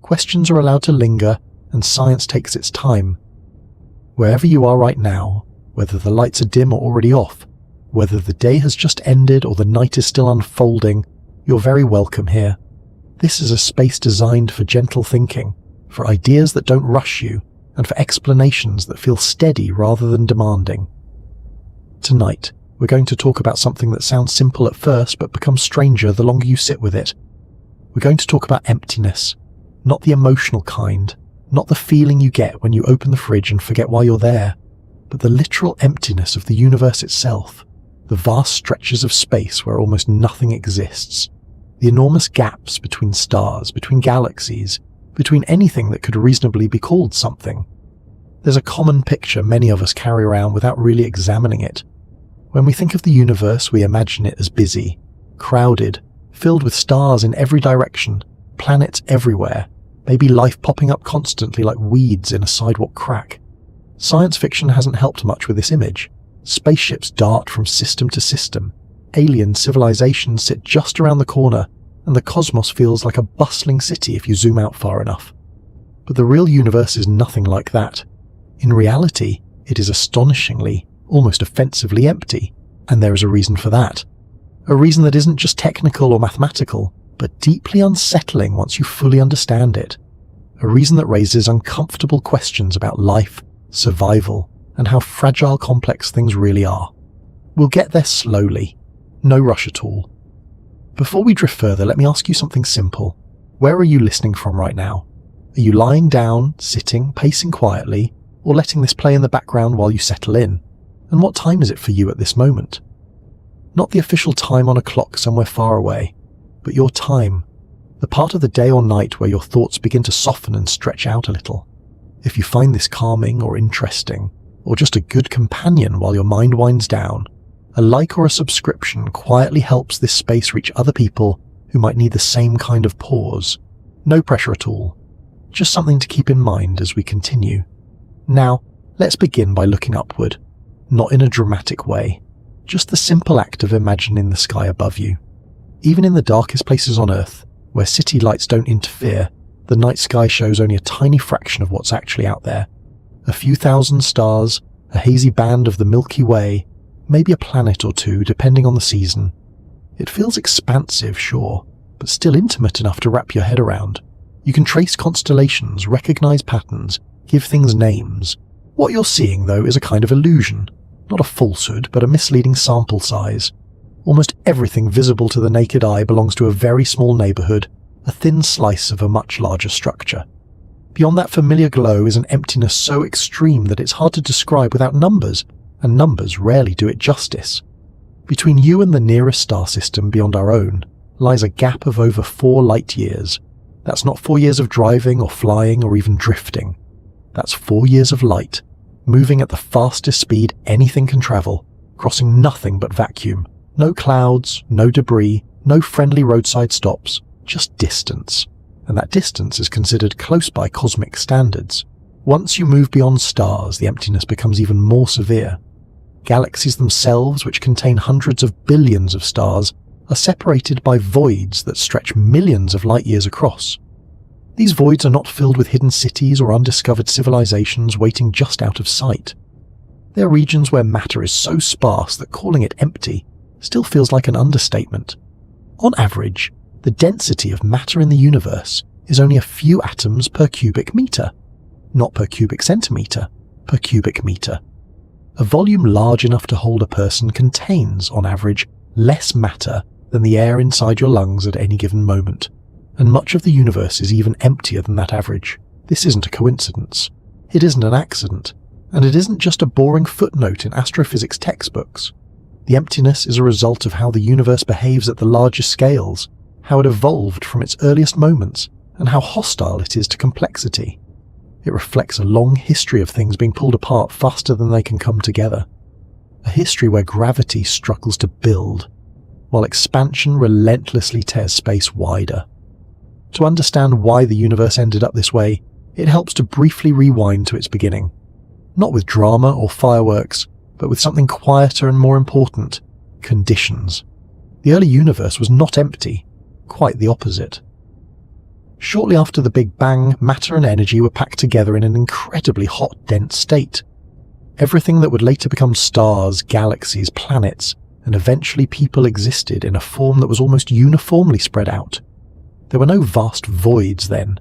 questions are allowed to linger, and science takes its time. Wherever you are right now, whether the lights are dim or already off, whether the day has just ended or the night is still unfolding, you're very welcome here. This is a space designed for gentle thinking, for ideas that don't rush you, and for explanations that feel steady rather than demanding. Tonight, we're going to talk about something that sounds simple at first but becomes stranger the longer you sit with it. We're going to talk about emptiness, not the emotional kind, not the feeling you get when you open the fridge and forget why you're there, but the literal emptiness of the universe itself, the vast stretches of space where almost nothing exists, the enormous gaps between stars, between galaxies, between anything that could reasonably be called something. There's a common picture many of us carry around without really examining it. When we think of the universe, we imagine it as busy, crowded, filled with stars in every direction, planets everywhere, maybe life popping up constantly like weeds in a sidewalk crack. Science fiction hasn't helped much with this image. Spaceships dart from system to system, alien civilizations sit just around the corner, and the cosmos feels like a bustling city if you zoom out far enough. But the real universe is nothing like that. In reality, it is astonishingly, almost offensively empty, and there is a reason for that. A reason that isn't just technical or mathematical, but deeply unsettling once you fully understand it. A reason that raises uncomfortable questions about life, survival, and how fragile complex things really are. We'll get there slowly. No rush at all. Before we drift further, let me ask you something simple. Where are you listening from right now? Are you lying down, sitting, pacing quietly, or letting this play in the background while you settle in? And what time is it for you at this moment? Not the official time on a clock somewhere far away, but your time, the part of the day or night where your thoughts begin to soften and stretch out a little. If you find this calming or interesting, or just a good companion while your mind winds down, a like or a subscription quietly helps this space reach other people who might need the same kind of pause. No pressure at all. Just something to keep in mind as we continue. Now, let's begin by looking upward. Not in a dramatic way. Just the simple act of imagining the sky above you. Even in the darkest places on Earth, where city lights don't interfere, the night sky shows only a tiny fraction of what's actually out there. A few thousand stars, a hazy band of the Milky Way, maybe a planet or two depending on the season. It feels expansive, sure, but still intimate enough to wrap your head around. You can trace constellations, recognize patterns, give things names. What you're seeing, though, is a kind of illusion. Not a falsehood, but a misleading sample size. Almost everything visible to the naked eye belongs to a very small neighborhood, a thin slice of a much larger structure. Beyond that familiar glow is an emptiness so extreme that it's hard to describe without numbers, and numbers rarely do it justice. Between you and the nearest star system beyond our own lies a gap of over 4 light years. That's not 4 years of driving or flying or even drifting. That's 4 years of light, moving at the fastest speed anything can travel, crossing nothing but vacuum. No clouds, no debris, no friendly roadside stops, just distance. And that distance is considered close by cosmic standards. Once you move beyond stars, the emptiness becomes even more severe. Galaxies themselves, which contain hundreds of billions of stars, are separated by voids that stretch millions of light years across. These voids are not filled with hidden cities or undiscovered civilizations waiting just out of sight. They are regions where matter is so sparse that calling it empty still feels like an understatement. On average, the density of matter in the universe is only a few atoms per cubic meter. Not per cubic centimeter, per cubic meter. A volume large enough to hold a person contains, on average, less matter than the air inside your lungs at any given moment. And much of the universe is even emptier than that average. This isn't a coincidence. It isn't an accident. And it isn't just a boring footnote in astrophysics textbooks. The emptiness is a result of how the universe behaves at the largest scales, how it evolved from its earliest moments, and how hostile it is to complexity. It reflects a long history of things being pulled apart faster than they can come together. A history where gravity struggles to build, while expansion relentlessly tears space wider. To understand why the universe ended up this way, it helps to briefly rewind to its beginning. Not with drama or fireworks, but with something quieter and more important: conditions. The early universe was not empty, quite the opposite. Shortly after the Big Bang, matter and energy were packed together in an incredibly hot, dense state. Everything that would later become stars, galaxies, planets, and eventually people existed in a form that was almost uniformly spread out. There were no vast voids then,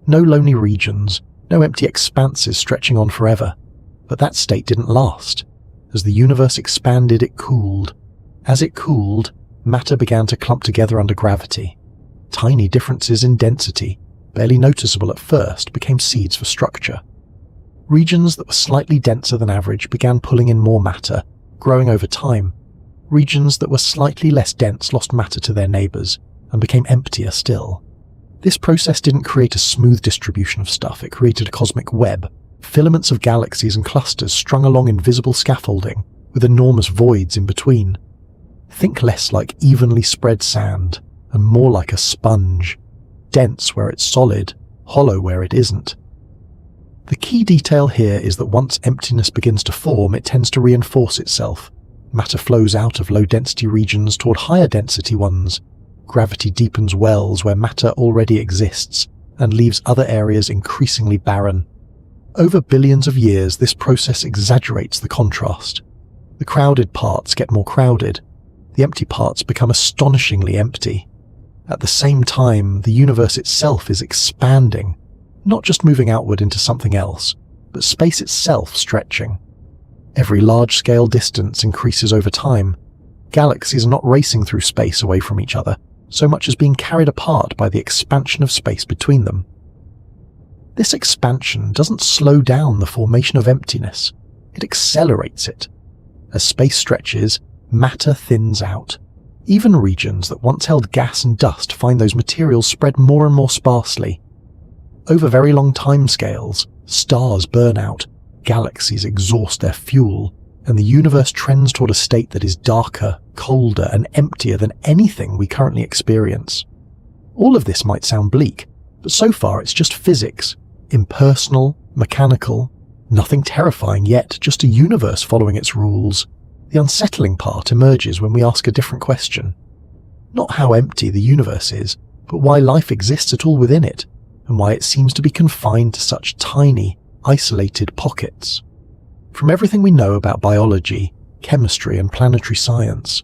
no lonely regions, no empty expanses stretching on forever. But that state didn't last. As the universe expanded, it cooled. As it cooled, matter began to clump together under gravity. Tiny differences in density, barely noticeable at first, became seeds for structure. Regions that were slightly denser than average began pulling in more matter, growing over time. Regions that were slightly less dense lost matter to their neighbours, and became emptier still. This process didn't create a smooth distribution of stuff, it created a cosmic web, filaments of galaxies and clusters strung along invisible scaffolding, with enormous voids in between. Think less like evenly spread sand, and more like a sponge, dense where it's solid, hollow where it isn't. The key detail here is that once emptiness begins to form, it tends to reinforce itself. Matter flows out of low-density regions toward higher-density ones. Gravity deepens wells where matter already exists, and leaves other areas increasingly barren. Over billions of years, this process exaggerates the contrast. The crowded parts get more crowded. The empty parts become astonishingly empty. At the same time, the universe itself is expanding, not just moving outward into something else, but space itself stretching. Every large-scale distance increases over time. Galaxies are not racing through space away from each other, so much as being carried apart by the expansion of space between them. This expansion doesn't slow down the formation of emptiness, it accelerates it. As space stretches, matter thins out. Even regions that once held gas and dust find those materials spread more and more sparsely. Over very long timescales, stars burn out, galaxies exhaust their fuel, and the universe trends toward a state that is darker, colder, and emptier than anything we currently experience. All of this might sound bleak, but so far it's just physics, impersonal, mechanical, nothing terrifying yet, just a universe following its rules. The unsettling part emerges when we ask a different question. Not how empty the universe is, but why life exists at all within it, and why it seems to be confined to such tiny, isolated pockets. From everything we know about biology, chemistry, and planetary science,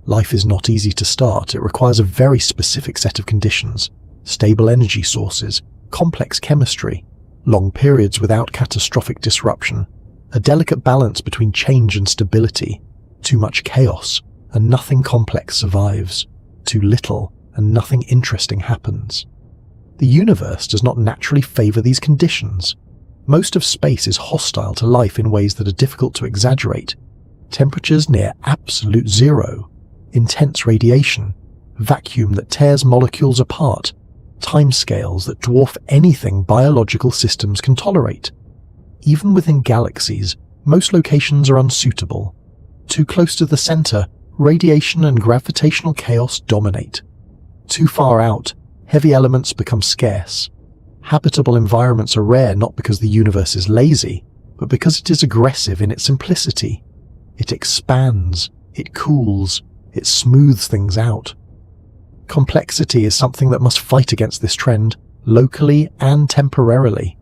life is not easy to start. It requires a very specific set of conditions: stable energy sources, complex chemistry, long periods without catastrophic disruption, a delicate balance between change and stability, too much chaos, and nothing complex survives, too little, and nothing interesting happens. The universe does not naturally favour these conditions. Most of space is hostile to life in ways that are difficult to exaggerate. Temperatures near absolute zero, intense radiation, vacuum that tears molecules apart, timescales that dwarf anything biological systems can tolerate. Even within galaxies, most locations are unsuitable. Too close to the center, radiation and gravitational chaos dominate. Too far out, heavy elements become scarce. Habitable environments are rare not because the universe is lazy, but because it is aggressive in its simplicity. It expands, it cools, it smooths things out. Complexity is something that must fight against this trend, locally and temporarily.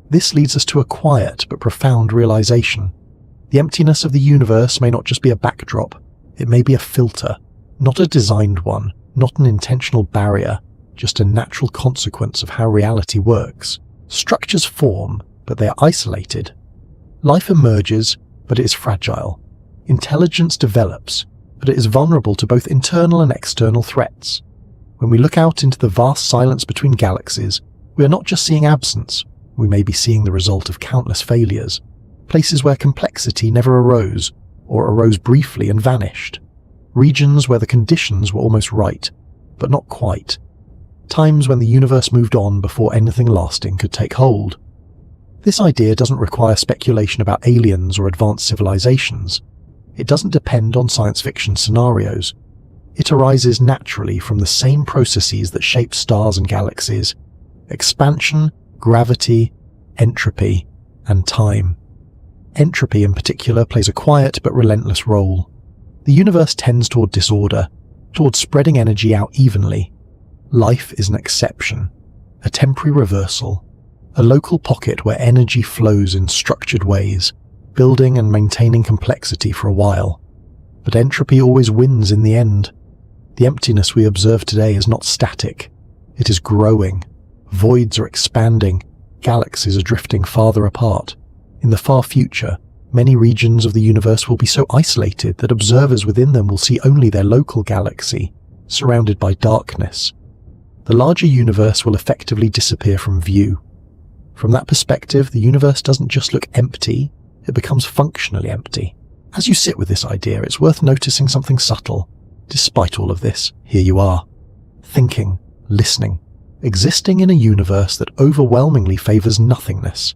This leads us to a quiet but profound realization. The emptiness of the universe may not just be a backdrop, it may be a filter, not a designed one, not an intentional barrier, just a natural consequence of how reality works. Structures form, but they are isolated. Life emerges, but it is fragile. Intelligence develops, but it is vulnerable to both internal and external threats. When we look out into the vast silence between galaxies, we are not just seeing absence, we may be seeing the result of countless failures, places where complexity never arose, or arose briefly and vanished, regions where the conditions were almost right, but not quite, times when the universe moved on before anything lasting could take hold. This idea doesn't require speculation about aliens or advanced civilizations. It doesn't depend on science fiction scenarios. It arises naturally from the same processes that shape stars and galaxies: expansion, gravity, entropy, and time. Entropy in particular plays a quiet but relentless role. The universe tends toward disorder, toward spreading energy out evenly. Life is an exception. a temporary reversal, a local pocket where energy flows in structured ways, building and maintaining complexity for a while. But entropy always wins in the end. The emptiness we observe today is not static. It is growing. Voids are expanding. Galaxies are drifting farther apart. In the far future, many regions of the universe will be so isolated that observers within them will see only their local galaxy, surrounded by darkness. The larger universe will effectively disappear from view. From that perspective, the universe doesn't just look empty, it becomes functionally empty. As you sit with this idea, it's worth noticing something subtle. Despite all of this, here you are, thinking, listening, existing in a universe that overwhelmingly favors nothingness.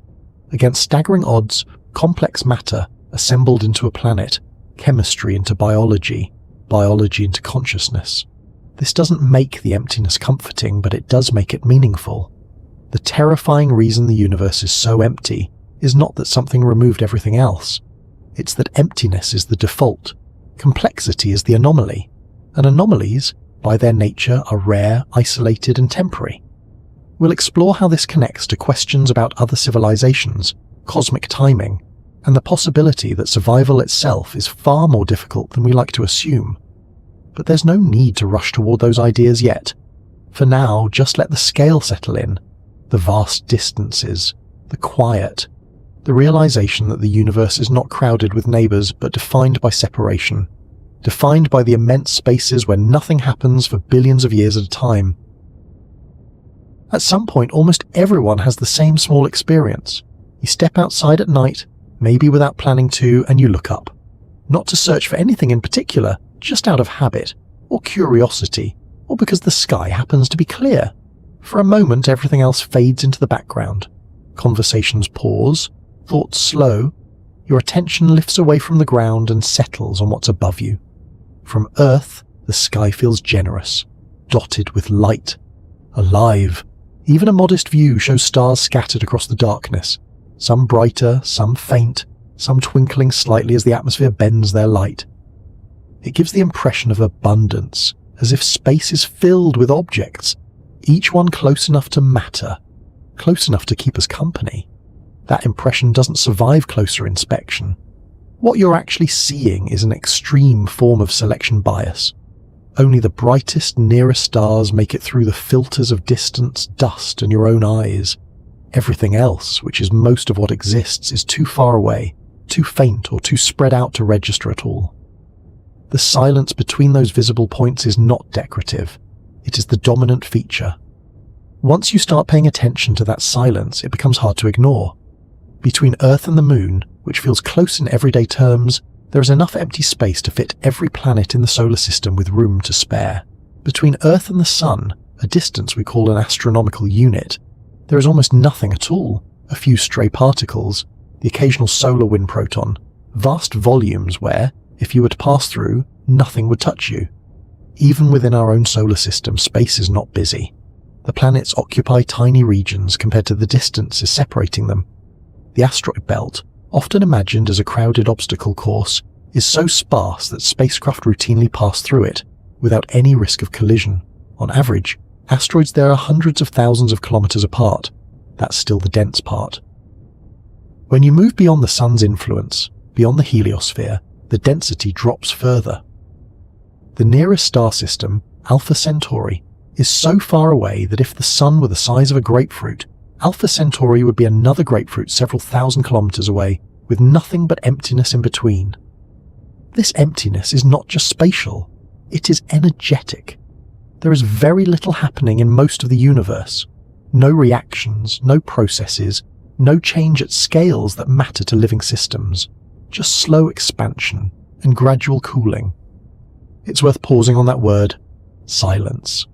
Against staggering odds, complex matter assembled into a planet, chemistry into biology, biology into consciousness. This doesn't make the emptiness comforting, but it does make it meaningful. The terrifying reason the universe is so empty is not that something removed everything else. It's that emptiness is the default, complexity is the anomaly, and anomalies, by their nature, are rare, isolated, and temporary. We'll explore how this connects to questions about other civilizations, cosmic timing, and the possibility that survival itself is far more difficult than we like to assume. But there's no need to rush toward those ideas yet. For now, just let the scale settle in, the vast distances, the quiet, the realization that the universe is not crowded with neighbors but defined by separation, defined by the immense spaces where nothing happens for billions of years at a time. At some point, almost everyone has the same small experience. You step outside at night, maybe without planning to, and you look up. Not to search for anything in particular, just out of habit, or curiosity, or because the sky happens to be clear. For a moment, everything else fades into the background. Conversations pause, thoughts slow, your attention lifts away from the ground and settles on what's above you. From Earth, the sky feels generous, dotted with light, alive. Even a modest view shows stars scattered across the darkness, some brighter, some faint, some twinkling slightly as the atmosphere bends their light. It gives the impression of abundance, as if space is filled with objects, each one close enough to matter, close enough to keep us company. That impression doesn't survive closer inspection. What you're actually seeing is an extreme form of selection bias. Only the brightest, nearest stars make it through the filters of distance, dust, and your own eyes. Everything else, which is most of what exists, is too far away, too faint, or too spread out to register at all. The silence between those visible points is not decorative. It is the dominant feature. Once you start paying attention to that silence, it becomes hard to ignore. Between Earth and the Moon, which feels close in everyday terms, there is enough empty space to fit every planet in the solar system with room to spare. Between Earth and the Sun, a distance we call an astronomical unit, there is almost nothing at all. A few stray particles, the occasional solar wind proton, vast volumes where, if you were to pass through, nothing would touch you. Even within our own solar system, space is not busy. The planets occupy tiny regions compared to the distances separating them. The asteroid belt, often imagined as a crowded obstacle course, is so sparse that spacecraft routinely pass through it, without any risk of collision. On average, asteroids there are hundreds of thousands of kilometers apart. That's still the dense part. When you move beyond the Sun's influence, beyond the heliosphere, the density drops further. The nearest star system, Alpha Centauri, is so far away that if the Sun were the size of a grapefruit, Alpha Centauri would be another grapefruit several thousand kilometers away, with nothing but emptiness in between. This emptiness is not just spatial, it is energetic. There is very little happening in most of the universe. No reactions, no processes, no change at scales that matter to living systems. Just slow expansion and gradual cooling. It's worth pausing on that word, silence.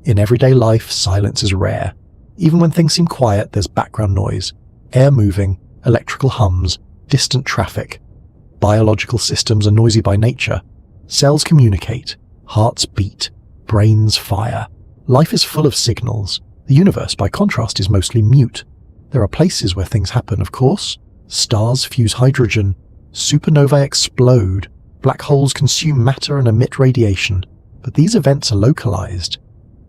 In everyday life, silence is rare. Even when things seem quiet, there's background noise, air moving, electrical hums, distant traffic. Biological systems are noisy by nature. Cells communicate, hearts beat, brains fire. Life is full of signals. The universe, by contrast, is mostly mute. There are places where things happen, of course. Stars fuse hydrogen, supernovae explode, black holes consume matter and emit radiation, but these events are localized.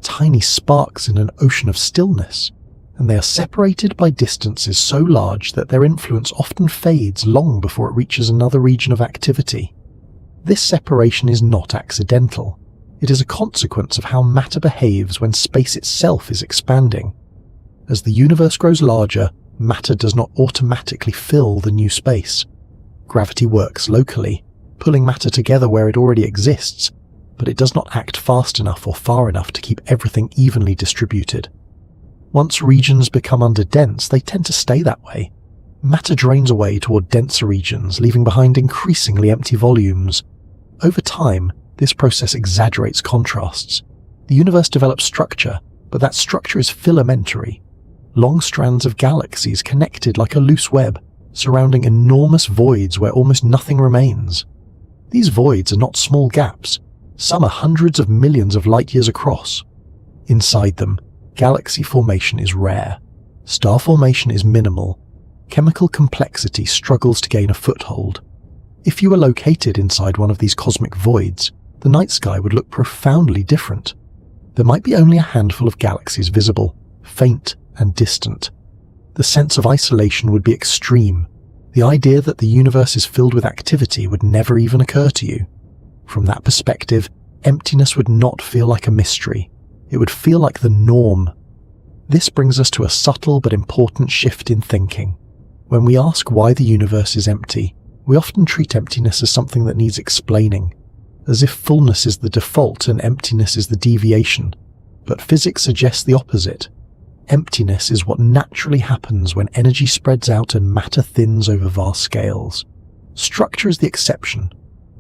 tiny sparks in an ocean of stillness, and they are separated by distances so large that their influence often fades long before it reaches another region of activity. This separation is not accidental. It is a consequence of how matter behaves when space itself is expanding. As the universe grows larger, matter does not automatically fill the new space. Gravity works locally, pulling matter together where it already exists, but it does not act fast enough or far enough to keep everything evenly distributed. Once regions become underdense, they tend to stay that way. Matter drains away toward denser regions, leaving behind increasingly empty volumes. Over time, this process exaggerates contrasts. The universe develops structure, but that structure is filamentary. Long strands of galaxies connected like a loose web, surrounding enormous voids where almost nothing remains. These voids are not small gaps. Some are hundreds of millions of light years across. Inside them, galaxy formation is rare. Star formation is minimal. Chemical complexity struggles to gain a foothold. If you were located inside one of these cosmic voids, the night sky would look profoundly different. There might be only a handful of galaxies visible, faint and distant. The sense of isolation would be extreme. The idea that the universe is filled with activity would never even occur to you. From that perspective, emptiness would not feel like a mystery. It would feel like the norm. This brings us to a subtle but important shift in thinking. When we ask why the universe is empty, we often treat emptiness as something that needs explaining, as if fullness is the default and emptiness is the deviation. But physics suggests the opposite. Emptiness is what naturally happens when energy spreads out and matter thins over vast scales. Structure is the exception.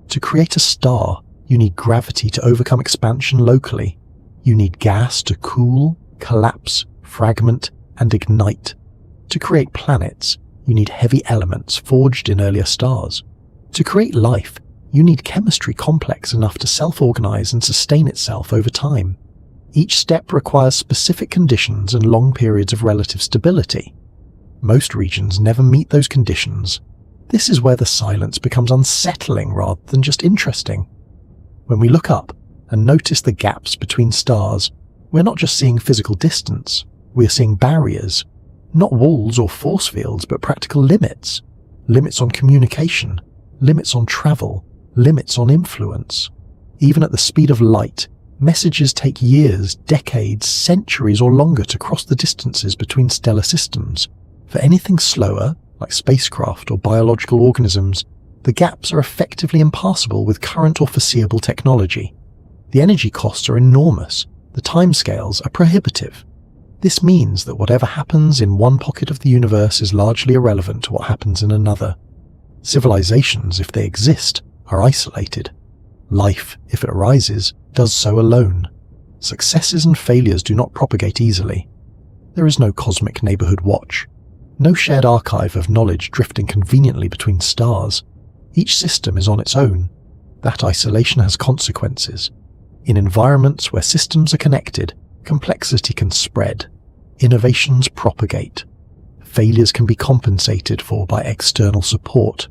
To create a star, you need gravity to overcome expansion locally. You need gas to cool, collapse, fragment, and ignite. To create planets, you need heavy elements forged in earlier stars. To create life, you need chemistry complex enough to self-organize and sustain itself over time. Each step requires specific conditions and long periods of relative stability. Most regions never meet those conditions. This is where the silence becomes unsettling rather than just interesting. When we look up and notice the gaps between stars, we're not just seeing physical distance, we're seeing barriers. Not walls or force fields, but practical limits. Limits on communication, limits on travel, limits on influence. Even at the speed of light, messages take years, decades, centuries or longer to cross the distances between stellar systems. For anything slower, like spacecraft or biological organisms, the gaps are effectively impassable with current or foreseeable technology. The energy costs are enormous, the timescales are prohibitive. This means that whatever happens in one pocket of the universe is largely irrelevant to what happens in another. Civilizations, if they exist, are isolated. Life, if it arises, does so alone. Successes and failures do not propagate easily. There is no cosmic neighborhood watch. No shared archive of knowledge drifting conveniently between stars. Each system is on its own. That isolation has consequences. In environments where systems are connected, complexity can spread. Innovations propagate. Failures can be compensated for by external support.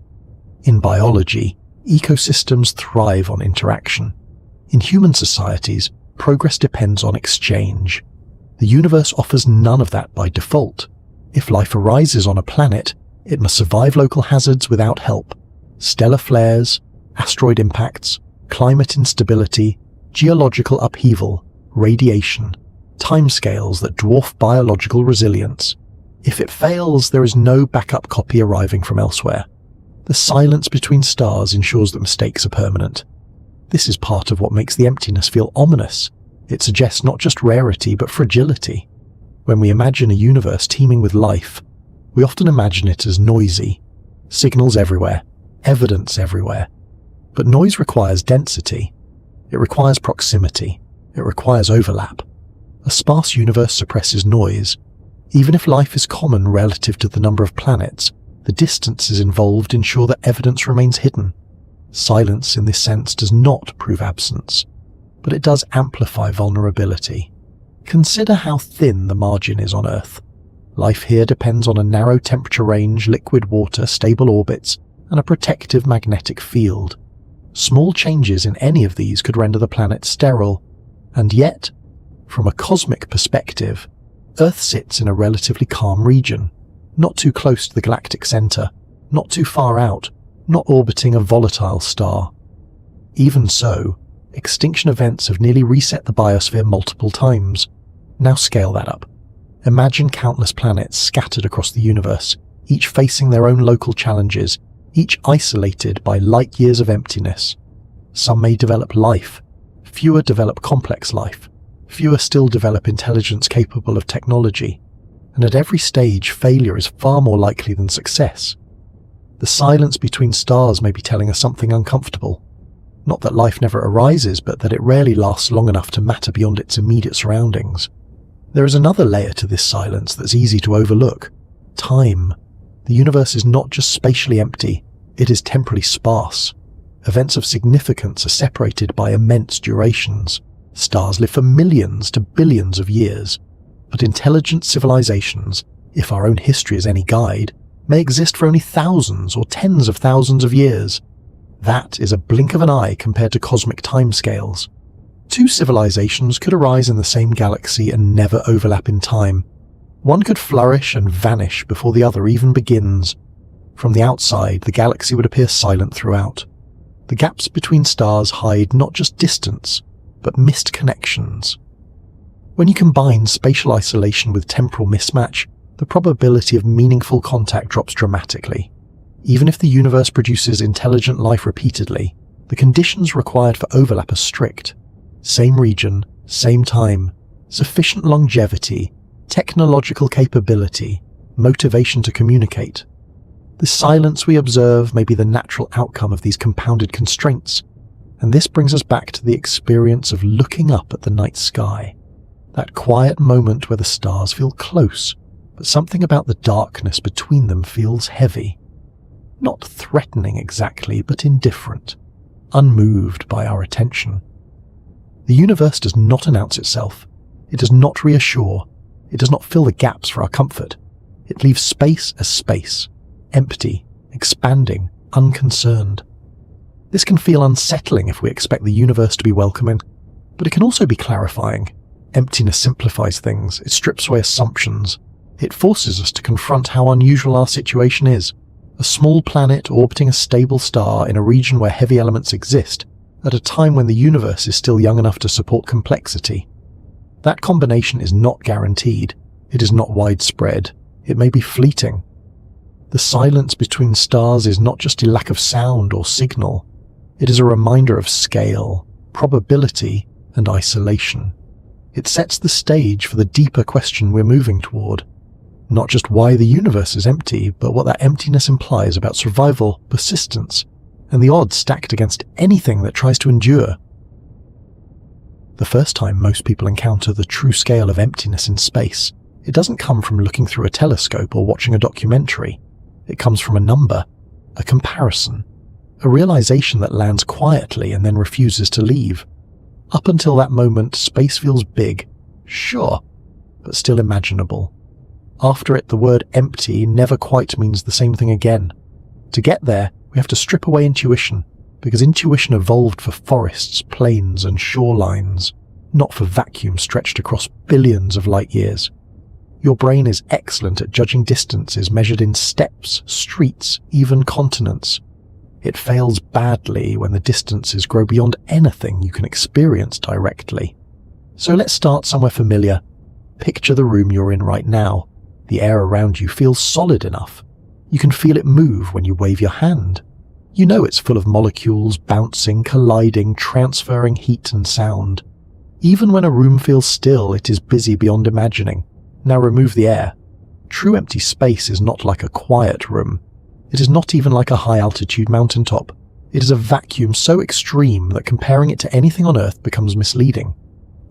In biology, ecosystems thrive on interaction. In human societies, progress depends on exchange. The universe offers none of that by default. If life arises on a planet, it must survive local hazards without help. Stellar flares, asteroid impacts, climate instability, geological upheaval, radiation, timescales that dwarf biological resilience. If it fails, there is no backup copy arriving from elsewhere. The silence between stars ensures that mistakes are permanent. This is part of what makes the emptiness feel ominous. It suggests not just rarity, but fragility. When we imagine a universe teeming with life, we often imagine it as noisy. Signals everywhere, evidence everywhere. But noise requires density. It requires proximity. It requires overlap. A sparse universe suppresses noise. Even if life is common relative to the number of planets, the distances involved ensure that evidence remains hidden. Silence in this sense does not prove absence, but it does amplify vulnerability. Consider how thin the margin is on Earth. Life here depends on a narrow temperature range, liquid water, stable orbits, and a protective magnetic field. Small changes in any of these could render the planet sterile, and yet, From a cosmic perspective, Earth sits in a relatively calm region, not too close to the galactic center, not too far out, not orbiting a volatile star. Even so, extinction events have nearly reset the biosphere multiple times. Now scale that up. Imagine countless planets scattered across the universe, each facing their own local challenges, each isolated by light years of emptiness. Some may develop life, fewer develop complex life, fewer still develop intelligence capable of technology, and at every stage failure is far more likely than success. The silence between stars may be telling us something uncomfortable. Not that life never arises, but that it rarely lasts long enough to matter beyond its immediate surroundings. There is another layer to this silence that's easy to overlook. Time. The universe is not just spatially empty, it is temporally sparse. Events of significance are separated by immense durations. Stars live for millions to billions of years. But intelligent civilizations, if our own history is any guide, may exist for only thousands or tens of thousands of years. That is a blink of an eye compared to cosmic timescales. Two civilizations could arise in the same galaxy and never overlap in time. One could flourish and vanish before the other even begins. From the outside, the galaxy would appear silent throughout. The gaps between stars hide not just distance, but missed connections. When you combine spatial isolation with temporal mismatch, the probability of meaningful contact drops dramatically. Even if the universe produces intelligent life repeatedly, the conditions required for overlap are strict. Same region, same time, sufficient longevity, technological capability, motivation to communicate. The silence we observe may be the natural outcome of these compounded constraints, and this brings us back to the experience of looking up at the night sky. That quiet moment where the stars feel close, but something about the darkness between them feels heavy. Not threatening exactly, but indifferent, unmoved by our attention. The universe does not announce itself. It does not reassure. It does not fill the gaps for our comfort. It leaves space as space, empty, expanding, unconcerned. This can feel unsettling if we expect the universe to be welcoming, but it can also be clarifying. Emptiness simplifies things. It strips away assumptions. It forces us to confront how unusual our situation is. A small planet orbiting a stable star in a region where heavy elements exist, at a time when the universe is still young enough to support complexity. That combination is not guaranteed. It is not widespread. It may be fleeting. The silence between stars is not just a lack of sound or signal. It is a reminder of scale, probability, and isolation. It sets the stage for the deeper question we're moving toward. Not just why the universe is empty, but what that emptiness implies about survival, persistence, and the odds stacked against anything that tries to endure. The first time most people encounter the true scale of emptiness in space, it doesn't come from looking through a telescope or watching a documentary. It comes from a number, a comparison, a realization that lands quietly and then refuses to leave. Up until that moment, space feels big, sure, but still imaginable. After it, the word empty never quite means the same thing again. To get there, we have to strip away intuition, because intuition evolved for forests, plains, and shorelines, not for vacuum stretched across billions of light years. Your brain is excellent at judging distances measured in steps, streets, even continents. It fails badly when the distances grow beyond anything you can experience directly. So let's start somewhere familiar. Picture the room you're in right now. The air around you feels solid enough. You can feel it move when you wave your hand. You know it's full of molecules bouncing, colliding, transferring heat and sound. Even when a room feels still, it is busy beyond imagining. Now remove the air. True empty space is not like a quiet room. It is not even like a high-altitude mountaintop. It is a vacuum so extreme that comparing it to anything on Earth becomes misleading.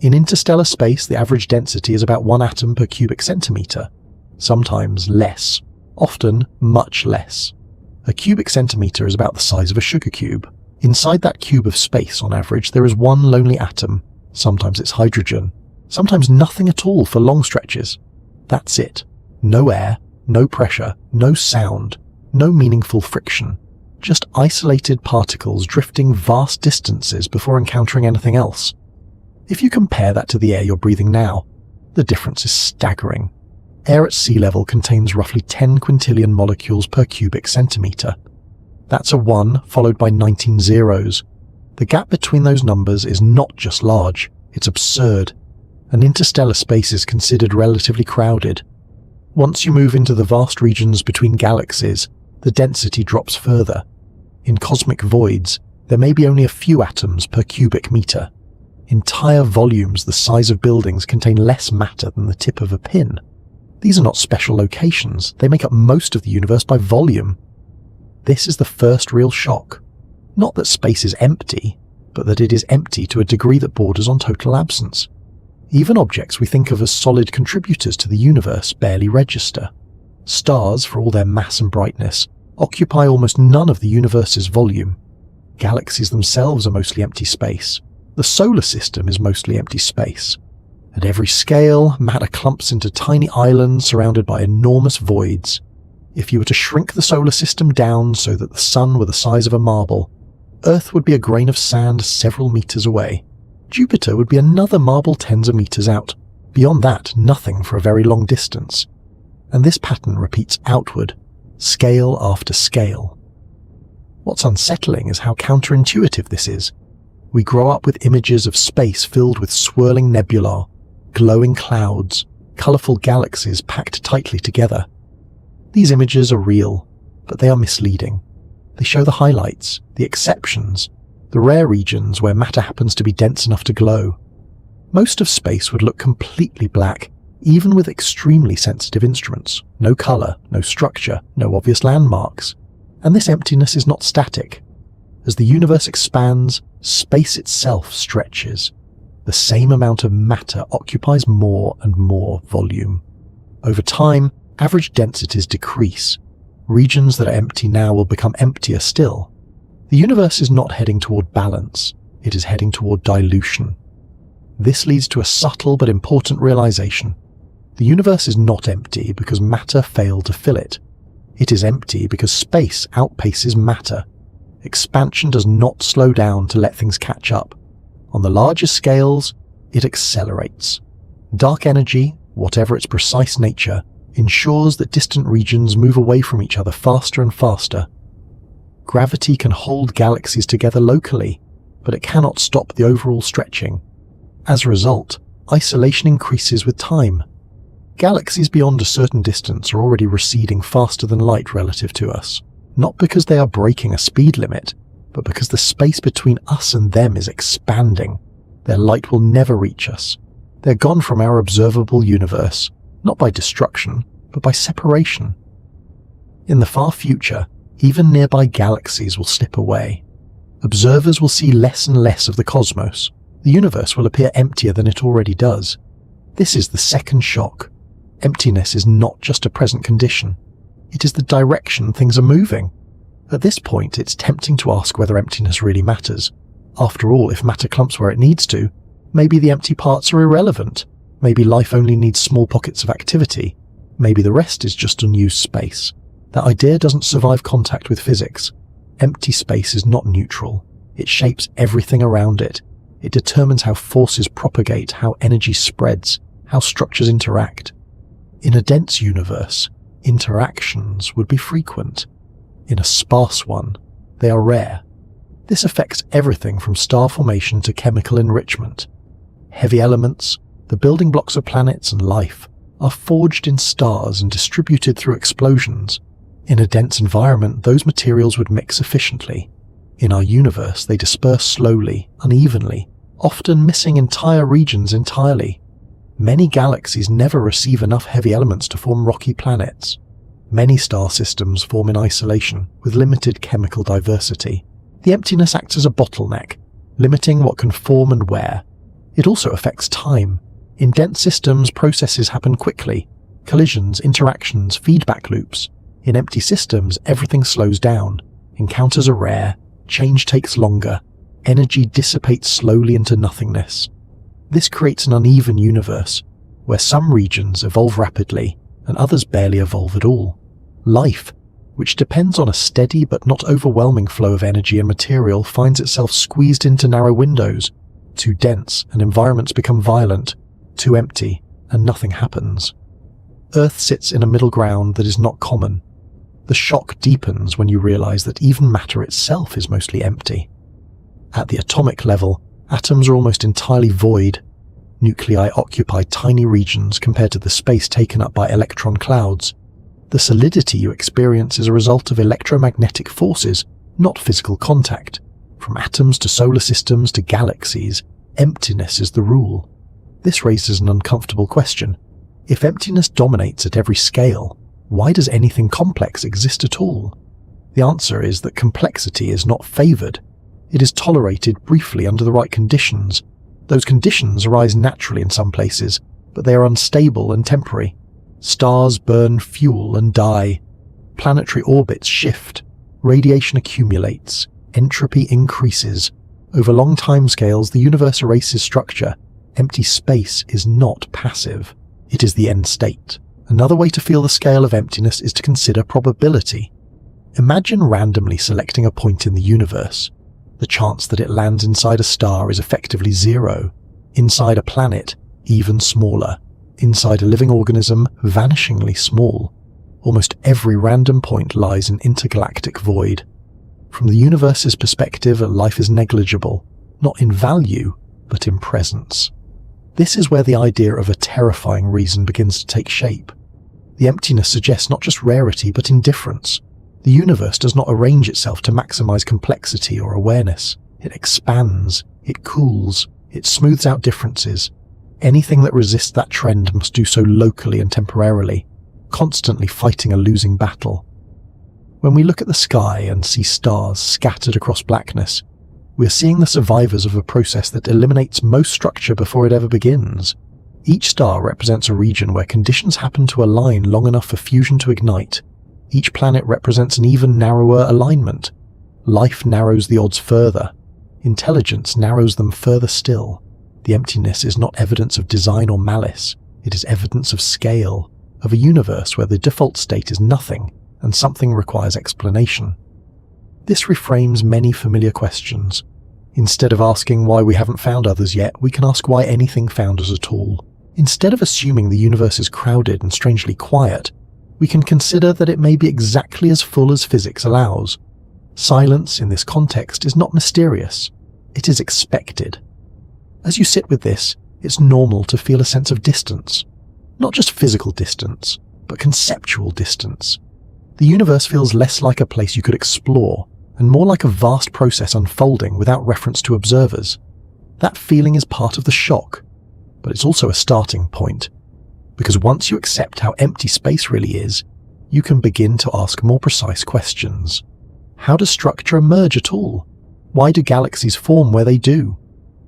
In interstellar space, the average density is about 1 atom per cubic centimeter. Sometimes less. Often much less. A cubic centimeter is about the size of a sugar cube. Inside that cube of space, on average, there is one lonely atom. Sometimes it's hydrogen. Sometimes nothing at all for long stretches. That's it. No air, no pressure, no sound, no meaningful friction. Just isolated particles drifting vast distances before encountering anything else. If you compare that to the air you're breathing now, the difference is staggering. Air at sea level contains roughly 10 quintillion molecules per cubic centimetre. That's a 1 followed by 19 zeros. The gap between those numbers is not just large, it's absurd. And interstellar space is considered relatively crowded. Once you move into the vast regions between galaxies, the density drops further. In cosmic voids, there may be only a few atoms per cubic metre. Entire volumes the size of buildings contain less matter than the tip of a pin. These are not special locations, they make up most of the universe by volume. This is the first real shock. Not that space is empty, but that it is empty to a degree that borders on total absence. Even objects we think of as solid contributors to the universe barely register. Stars, for all their mass and brightness, occupy almost none of the universe's volume. Galaxies themselves are mostly empty space. The solar system is mostly empty space. At every scale, matter clumps into tiny islands surrounded by enormous voids. If you were to shrink the solar system down so that the sun were the size of a marble, Earth would be a grain of sand several meters away. Jupiter would be another marble tens of meters out. Beyond that, nothing for a very long distance. And this pattern repeats outward, scale after scale. What's unsettling is how counterintuitive this is. We grow up with images of space filled with swirling nebulae, glowing clouds, colourful galaxies packed tightly together. These images are real, but they are misleading. They show the highlights, the exceptions, the rare regions where matter happens to be dense enough to glow. Most of space would look completely black, even with extremely sensitive instruments. No colour, no structure, no obvious landmarks. And this emptiness is not static. As the universe expands, space itself stretches. The same amount of matter occupies more and more volume. Over time, average densities decrease. Regions that are empty now will become emptier still. The universe is not heading toward balance, it is heading toward dilution. This leads to a subtle but important realization. The universe is not empty because matter failed to fill it. It is empty because space outpaces matter. Expansion does not slow down to let things catch up. On the larger scales, it accelerates. Dark energy, whatever its precise nature, ensures that distant regions move away from each other faster and faster. Gravity can hold galaxies together locally, but it cannot stop the overall stretching. As a result, isolation increases with time. Galaxies beyond a certain distance are already receding faster than light relative to us, not because they are breaking a speed limit, but because the space between us and them is expanding. Their light will never reach us. They're gone from our observable universe, not by destruction, but by separation. In the far future, even nearby galaxies will slip away. Observers will see less and less of the cosmos. The universe will appear emptier than it already does. This is the second shock. Emptiness is not just a present condition. It is the direction things are moving. At this point, it's tempting to ask whether emptiness really matters. After all, if matter clumps where it needs to, maybe the empty parts are irrelevant. Maybe life only needs small pockets of activity. Maybe the rest is just unused space. That idea doesn't survive contact with physics. Empty space is not neutral. It shapes everything around it. It determines how forces propagate, how energy spreads, how structures interact. In a dense universe, interactions would be frequent. In a sparse one, they are rare. This affects everything from star formation to chemical enrichment. Heavy elements, the building blocks of planets and life, are forged in stars and distributed through explosions. In a dense environment, those materials would mix efficiently. In our universe, they disperse slowly, unevenly, often missing entire regions entirely. Many galaxies never receive enough heavy elements to form rocky planets. Many star systems form in isolation, with limited chemical diversity. The emptiness acts as a bottleneck, limiting what can form and where. It also affects time. In dense systems, processes happen quickly. Collisions, interactions, feedback loops. In empty systems, everything slows down. Encounters are rare. Change takes longer. Energy dissipates slowly into nothingness. This creates an uneven universe, where some regions evolve rapidly and others barely evolve at all. Life, which depends on a steady but not overwhelming flow of energy and material, finds itself squeezed into narrow windows. Too dense and environments become violent. Too empty and nothing happens. Earth sits in a middle ground that is not common. The shock deepens when you realize that even matter itself is mostly empty. At the atomic level, atoms are almost entirely void. Nuclei occupy tiny regions compared to the space taken up by electron clouds. The solidity you experience is a result of electromagnetic forces, not physical contact. From atoms to solar systems to galaxies, emptiness is the rule. This raises an uncomfortable question. If emptiness dominates at every scale, why does anything complex exist at all? The answer is that complexity is not favoured. It is tolerated briefly under the right conditions. Those conditions arise naturally in some places, but they are unstable and temporary. Stars burn fuel and die. Planetary orbits shift. Radiation accumulates. Entropy increases. Over long timescales, the universe erases structure. Empty space is not passive. It is the end state. Another way to feel the scale of emptiness is to consider probability. Imagine randomly selecting a point in the universe. The chance that it lands inside a star is effectively zero. Inside a planet, even smaller. Inside a living organism, vanishingly small. Almost every random point lies in intergalactic void. From the universe's perspective, life is negligible, not in value, but in presence. This is where the idea of a terrifying reason begins to take shape. The emptiness suggests not just rarity, but indifference. The universe does not arrange itself to maximize complexity or awareness. It expands, it cools, it smooths out differences. Anything that resists that trend must do so locally and temporarily, constantly fighting a losing battle. When we look at the sky and see stars scattered across blackness, we are seeing the survivors of a process that eliminates most structure before it ever begins. Each star represents a region where conditions happen to align long enough for fusion to ignite. Each planet represents an even narrower alignment. Life narrows the odds further. Intelligence narrows them further still. The emptiness is not evidence of design or malice. It is evidence of scale, of a universe where the default state is nothing and something requires explanation. This reframes many familiar questions. Instead of asking why we haven't found others yet, we can ask why anything found us at all. Instead of assuming the universe is crowded and strangely quiet, we can consider that it may be exactly as full as physics allows. Silence in this context is not mysterious. It is expected. As you sit with this, it's normal to feel a sense of distance. Not just physical distance, but conceptual distance. The universe feels less like a place you could explore, and more like a vast process unfolding without reference to observers. That feeling is part of the shock, but it's also a starting point. Because once you accept how empty space really is, you can begin to ask more precise questions. How does structure emerge at all? Why do galaxies form where they do?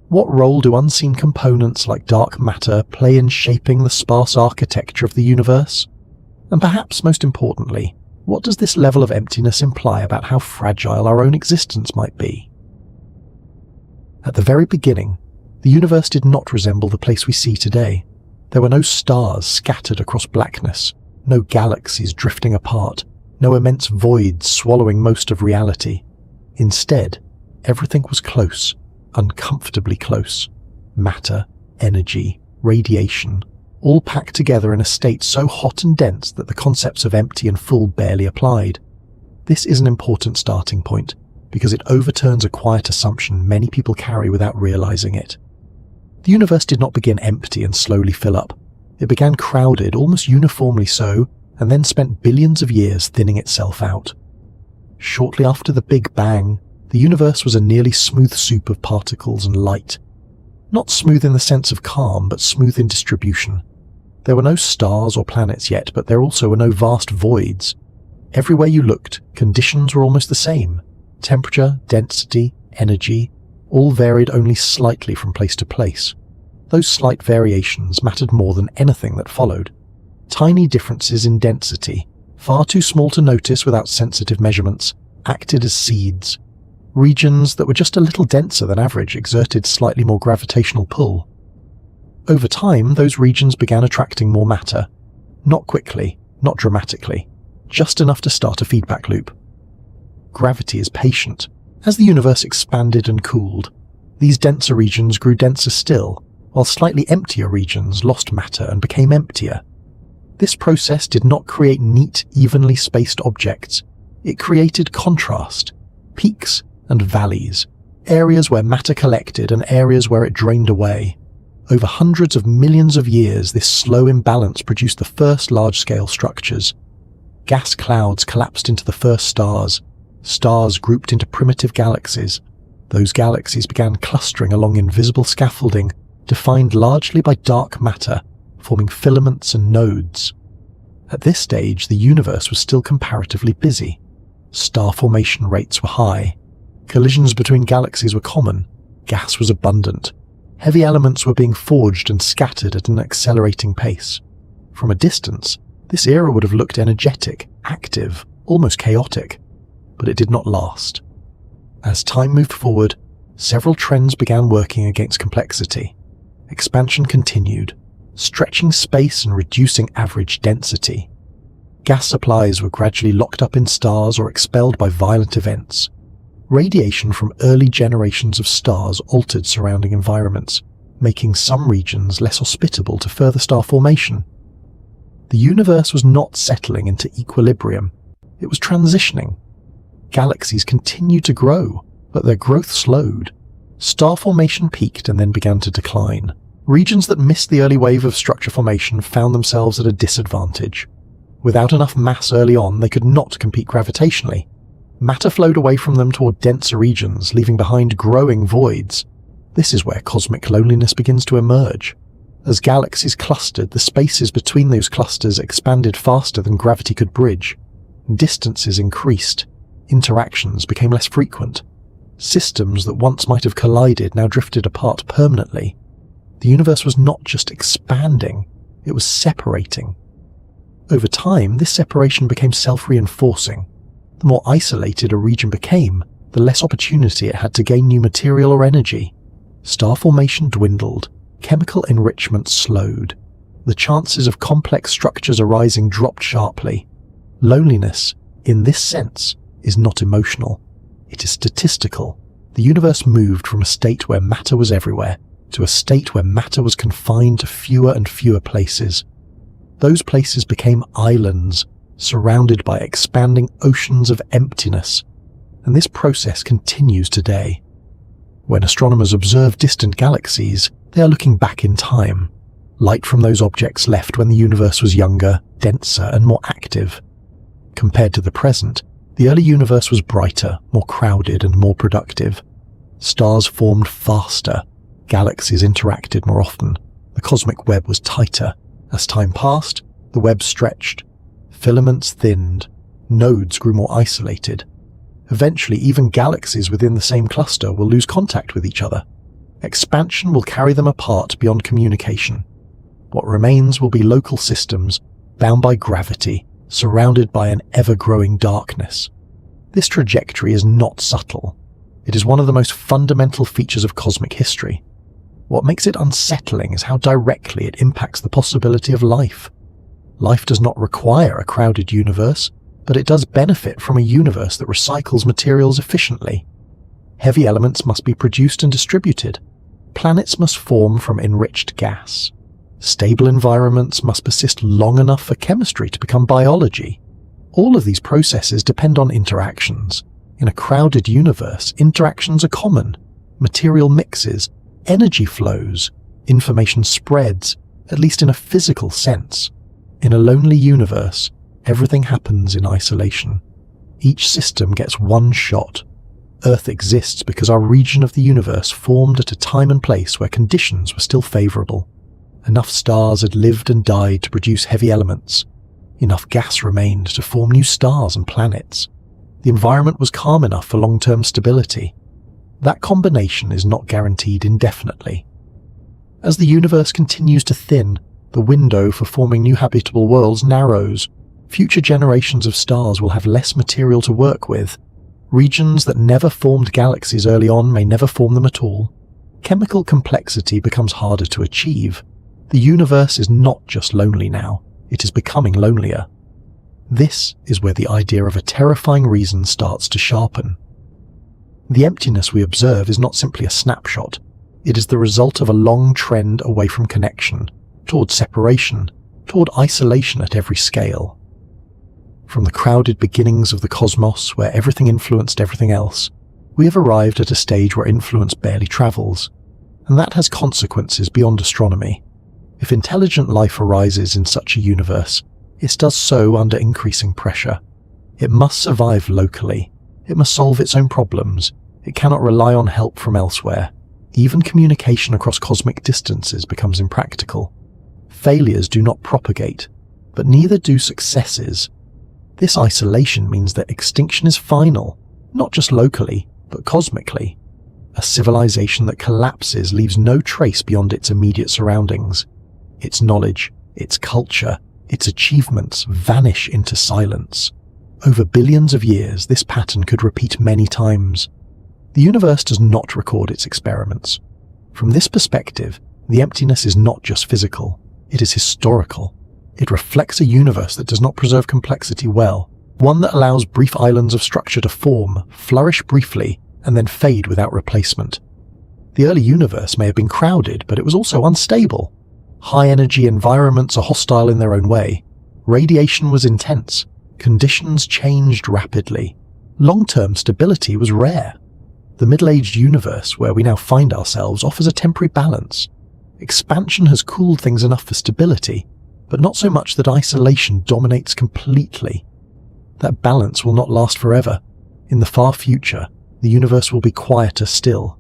What role do unseen components like dark matter play in shaping the sparse architecture of the universe? And perhaps most importantly, what does this level of emptiness imply about how fragile our own existence might be? At the very beginning, the universe did not resemble the place we see today. There were no stars scattered across blackness, no galaxies drifting apart, no immense voids swallowing most of reality. Instead, everything was close, uncomfortably close. Matter, energy, radiation, all packed together in a state so hot and dense that the concepts of empty and full barely applied. This is an important starting point, because it overturns a quiet assumption many people carry without realizing it. The universe did not begin empty and slowly fill up. It began crowded, almost uniformly so, and then spent billions of years thinning itself out. Shortly after the Big Bang, the universe was a nearly smooth soup of particles and light. Not smooth in the sense of calm, but smooth in distribution. There were no stars or planets yet, but there also were no vast voids. Everywhere you looked, conditions were almost the same. Temperature, density, energy, all varied only slightly from place to place. Those slight variations mattered more than anything that followed. Tiny differences in density, far too small to notice without sensitive measurements, acted as seeds. Regions that were just a little denser than average exerted slightly more gravitational pull. Over time, those regions began attracting more matter. Not quickly, not dramatically, just enough to start a feedback loop. Gravity is patient. As the universe expanded and cooled, These denser regions grew denser still, while slightly emptier regions lost matter and became emptier. This process did not create neat, evenly spaced objects. It created contrast, peaks and valleys, areas where matter collected and areas where it drained away. Over hundreds of millions of years, this slow imbalance produced the first large-scale structures. Gas clouds collapsed into the first stars. Stars grouped into primitive galaxies. Those galaxies began clustering along invisible scaffolding, defined largely by dark matter, forming filaments and nodes. At this stage, the universe was still comparatively busy. Star formation rates were high. Collisions between galaxies were common. Gas was abundant. Heavy elements were being forged and scattered at an accelerating pace. From a distance, this era would have looked energetic, active, almost chaotic. But it did not last. As time moved forward, several trends began working against complexity. Expansion continued, stretching space and reducing average density. Gas supplies were gradually locked up in stars or expelled by violent events. Radiation from early generations of stars altered surrounding environments, making some regions less hospitable to further star formation. The universe was not settling into equilibrium, it was transitioning. Galaxies continued to grow, but their growth slowed. Star formation peaked and then began to decline. Regions that missed the early wave of structure formation found themselves at a disadvantage. Without enough mass early on, they could not compete gravitationally. Matter flowed away from them toward denser regions, leaving behind growing voids. This is where cosmic loneliness begins to emerge. As galaxies clustered, the spaces between those clusters expanded faster than gravity could bridge. Distances increased. Interactions became less frequent. Systems that once might have collided now drifted apart permanently. The universe was not just expanding, it was separating. Over time, this separation became self-reinforcing. The more isolated a region became, the less opportunity it had to gain new material or energy. Star formation dwindled, chemical enrichment slowed. The chances of complex structures arising dropped sharply. Loneliness, in this sense, is not emotional. It is statistical. The universe moved from a state where matter was everywhere to a state where matter was confined to fewer and fewer places. Those places became islands, surrounded by expanding oceans of emptiness, and this process continues today. When astronomers observe distant galaxies, they are looking back in time. Light from those objects left when the universe was younger, denser, and more active. Compared to the present, the early universe was brighter, more crowded, and more productive. Stars formed faster. Galaxies interacted more often. The cosmic web was tighter. As time passed, the web stretched. Filaments thinned. Nodes grew more isolated. Eventually, even galaxies within the same cluster will lose contact with each other. Expansion will carry them apart beyond communication. What remains will be local systems, bound by gravity, surrounded by an ever-growing darkness. This trajectory is not subtle. It is one of the most fundamental features of cosmic history. What makes it unsettling is how directly it impacts the possibility of life. Life does not require a crowded universe, but it does benefit from a universe that recycles materials efficiently. Heavy elements must be produced and distributed. Planets must form from enriched gas. Stable environments must persist long enough for chemistry to become biology. All of these processes depend on interactions. In a crowded universe, interactions are common. Material mixes, energy flows, information spreads, at least in a physical sense. In a lonely universe, everything happens in isolation. Each system gets one shot. Earth exists because our region of the universe formed at a time and place where conditions were still favorable. Enough stars had lived and died to produce heavy elements. Enough gas remained to form new stars and planets. The environment was calm enough for long-term stability. That combination is not guaranteed indefinitely. As the universe continues to thin, the window for forming new habitable worlds narrows. Future generations of stars will have less material to work with. Regions that never formed galaxies early on may never form them at all. Chemical complexity becomes harder to achieve. The universe is not just lonely now, it is becoming lonelier. This is where the idea of a terrifying reason starts to sharpen. The emptiness we observe is not simply a snapshot. It is the result of a long trend away from connection, toward separation, toward isolation at every scale. From the crowded beginnings of the cosmos, where everything influenced everything else, we have arrived at a stage where influence barely travels, and that has consequences beyond astronomy. If intelligent life arises in such a universe, it does so under increasing pressure. It must survive locally. It must solve its own problems. It cannot rely on help from elsewhere. Even communication across cosmic distances becomes impractical. Failures do not propagate, but neither do successes. This isolation means that extinction is final, not just locally, but cosmically. A civilization that collapses leaves no trace beyond its immediate surroundings. Its knowledge, its culture, its achievements vanish into silence. Over billions of years, this pattern could repeat many times. The universe does not record its experiments. From this perspective, the emptiness is not just physical, it is historical. It reflects a universe that does not preserve complexity well, one that allows brief islands of structure to form, flourish briefly, and then fade without replacement. The early universe may have been crowded, but it was also unstable. High-energy environments are hostile in their own way. Radiation was intense. Conditions changed rapidly. Long-term stability was rare. The middle-aged universe where we now find ourselves offers a temporary balance. Expansion has cooled things enough for stability, but not so much that isolation dominates completely. That balance will not last forever. In the far future, the universe will be quieter still.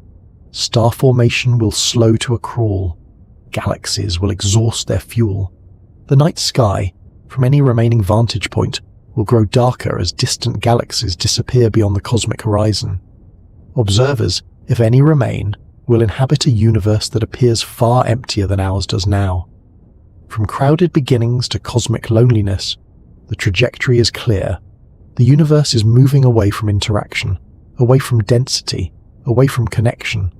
Star formation will slow to a crawl. Galaxies will exhaust their fuel. The night sky, from any remaining vantage point, will grow darker as distant galaxies disappear beyond the cosmic horizon. Observers, if any remain, will inhabit a universe that appears far emptier than ours does now. From crowded beginnings to cosmic loneliness, the trajectory is clear. The universe is moving away from interaction, away from density, away from connection.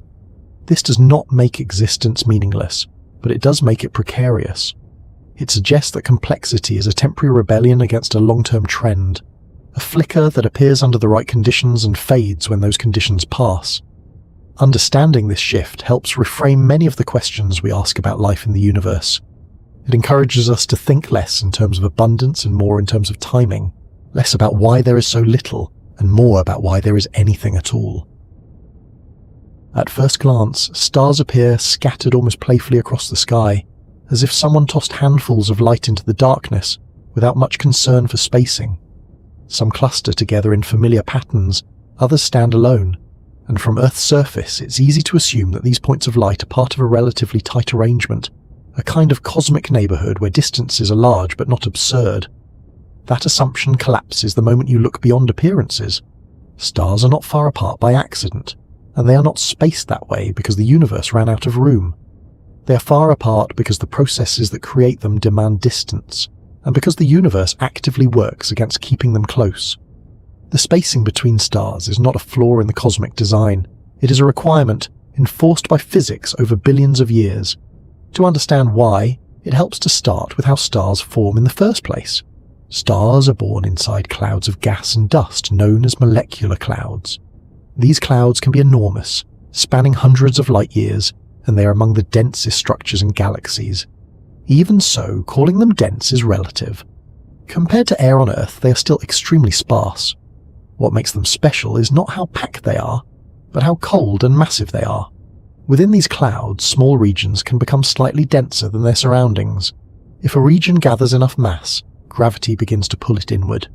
This does not make existence meaningless, but it does make it precarious. It suggests that complexity is a temporary rebellion against a long-term trend, a flicker that appears under the right conditions and fades when those conditions pass. Understanding this shift helps reframe many of the questions we ask about life in the universe. It encourages us to think less in terms of abundance and more in terms of timing, less about why there is so little and more about why there is anything at all. At first glance, stars appear scattered almost playfully across the sky, as if someone tossed handfuls of light into the darkness without much concern for spacing. Some cluster together in familiar patterns, others stand alone, and from Earth's surface it's easy to assume that these points of light are part of a relatively tight arrangement, a kind of cosmic neighborhood where distances are large but not absurd. That assumption collapses the moment you look beyond appearances. Stars are not far apart by accident, and they are not spaced that way because the universe ran out of room. They are far apart because the processes that create them demand distance, and because the universe actively works against keeping them close. The spacing between stars is not a flaw in the cosmic design. It is a requirement enforced by physics over billions of years. To understand why, it helps to start with how stars form in the first place. Stars are born inside clouds of gas and dust known as molecular clouds. These clouds can be enormous, spanning hundreds of light years, and they are among the densest structures in galaxies. Even so, calling them dense is relative. Compared to air on Earth, they are still extremely sparse. What makes them special is not how packed they are, but how cold and massive they are. Within these clouds, small regions can become slightly denser than their surroundings. If a region gathers enough mass, gravity begins to pull it inward.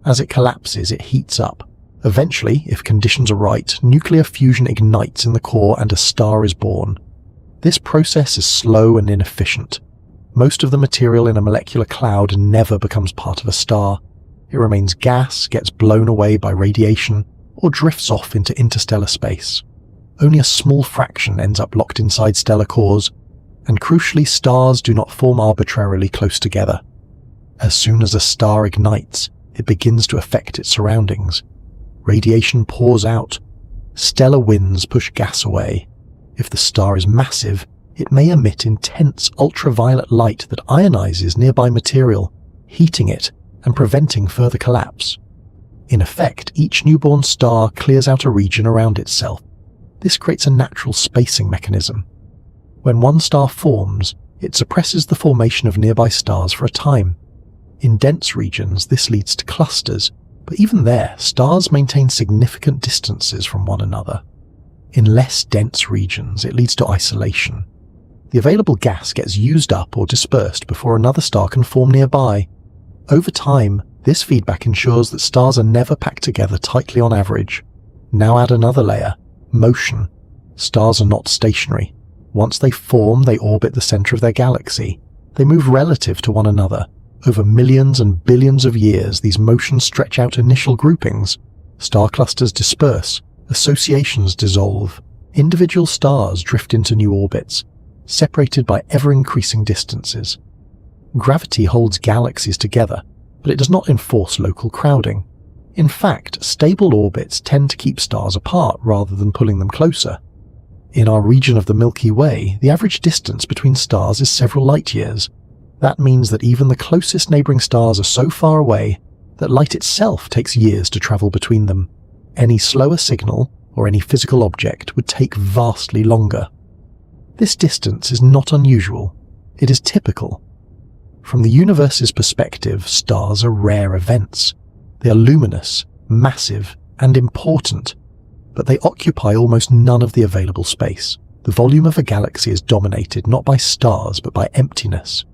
As it collapses, it heats up. Eventually, if conditions are right, nuclear fusion ignites in the core and a star is born. This process is slow and inefficient. Most of the material in a molecular cloud never becomes part of a star. It remains gas, gets blown away by radiation, or drifts off into interstellar space. Only a small fraction ends up locked inside stellar cores, and crucially, stars do not form arbitrarily close together. As soon as a star ignites, it begins to affect its surroundings. Radiation pours out. Stellar winds push gas away. If the star is massive, it may emit intense ultraviolet light that ionizes nearby material, heating it and preventing further collapse. In effect, each newborn star clears out a region around itself. This creates a natural spacing mechanism. When one star forms, it suppresses the formation of nearby stars for a time. In dense regions, this leads to clusters, but even there, stars maintain significant distances from one another. In less dense regions, it leads to isolation. The available gas gets used up or dispersed before another star can form nearby. Over time, this feedback ensures that stars are never packed together tightly on average. Now add another layer: motion. Stars are not stationary. Once they form, they orbit the center of their galaxy. They move relative to one another. Over millions and billions of years, these motions stretch out initial groupings. Star clusters disperse, associations dissolve, individual stars drift into new orbits, separated by ever-increasing distances. Gravity holds galaxies together, but it does not enforce local crowding. In fact, stable orbits tend to keep stars apart rather than pulling them closer. In our region of the Milky Way, the average distance between stars is several light-years. That means that even the closest neighboring stars are so far away that light itself takes years to travel between them. Any slower signal, or any physical object, would take vastly longer. This distance is not unusual. It is typical. From the universe's perspective, stars are rare events. They are luminous, massive, and important, but they occupy almost none of the available space. The volume of a galaxy is dominated not by stars but by emptiness.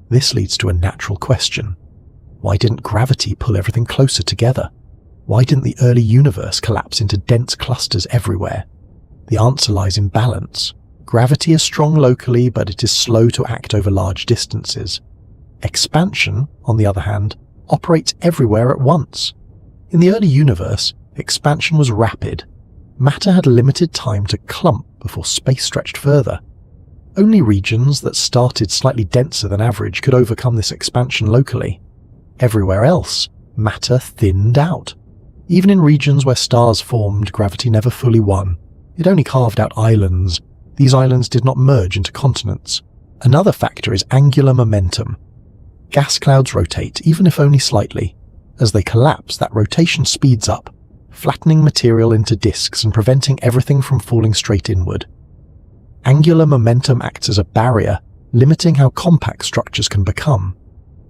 This leads to a natural question. Why didn't gravity pull everything closer together? Why didn't the early universe collapse into dense clusters everywhere? The answer lies in balance. Gravity is strong locally, but it is slow to act over large distances. Expansion, on the other hand, operates everywhere at once. In the early universe, expansion was rapid. Matter had limited time to clump before space stretched further. Only regions that started slightly denser than average could overcome this expansion locally. Everywhere else, matter thinned out. Even in regions where stars formed, gravity never fully won. It only carved out islands. These islands did not merge into continents. Another factor is angular momentum. Gas clouds rotate, even if only slightly. As they collapse, that rotation speeds up, flattening material into disks and preventing everything from falling straight inward. Angular momentum acts as a barrier, limiting how compact structures can become.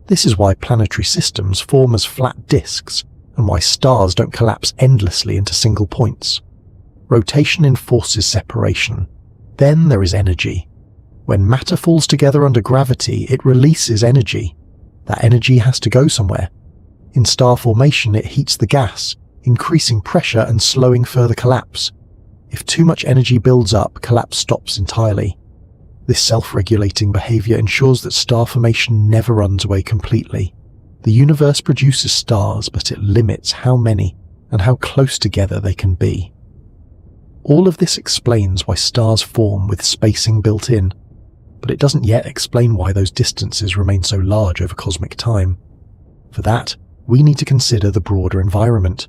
This is why planetary systems form as flat disks, and why stars don't collapse endlessly into single points. Rotation enforces separation. Then there is energy. When matter falls together under gravity, it releases energy. That energy has to go somewhere. In star formation, it heats the gas, increasing pressure and slowing further collapse. If too much energy builds up, collapse stops entirely. This self-regulating behavior ensures that star formation never runs away completely. The universe produces stars, but it limits how many and how close together they can be. All of this explains why stars form with spacing built in, but it doesn't yet explain why those distances remain so large over cosmic time. For that, we need to consider the broader environment.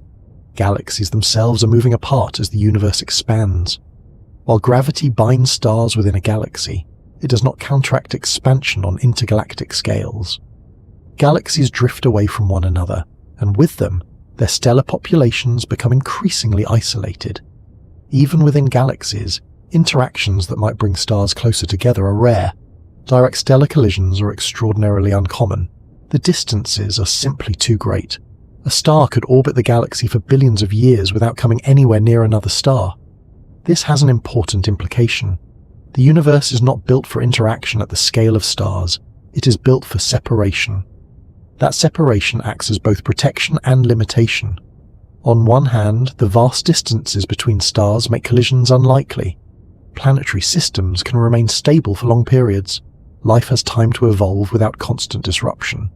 Galaxies themselves are moving apart as the universe expands. While gravity binds stars within a galaxy, it does not counteract expansion on intergalactic scales. Galaxies drift away from one another, and with them, their stellar populations become increasingly isolated. Even within galaxies, interactions that might bring stars closer together are rare. Direct stellar collisions are extraordinarily uncommon. The distances are simply too great. A star could orbit the galaxy for billions of years without coming anywhere near another star. This has an important implication. The universe is not built for interaction at the scale of stars. It is built for separation. That separation acts as both protection and limitation. On one hand, the vast distances between stars make collisions unlikely. Planetary systems can remain stable for long periods. Life has time to evolve without constant disruption.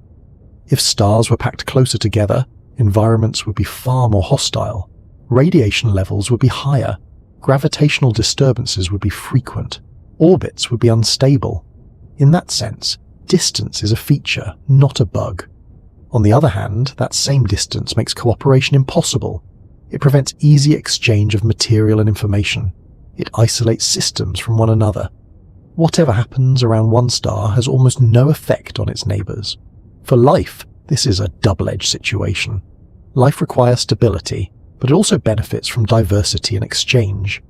If stars were packed closer together, environments would be far more hostile. Radiation levels would be higher. Gravitational disturbances would be frequent. Orbits would be unstable. In that sense, distance is a feature, not a bug. On the other hand, that same distance makes cooperation impossible. It prevents easy exchange of material and information. It isolates systems from one another. Whatever happens around one star has almost no effect on its neighbors. For life, this is a double-edged situation. Life requires stability, but it also benefits from diversity and exchange.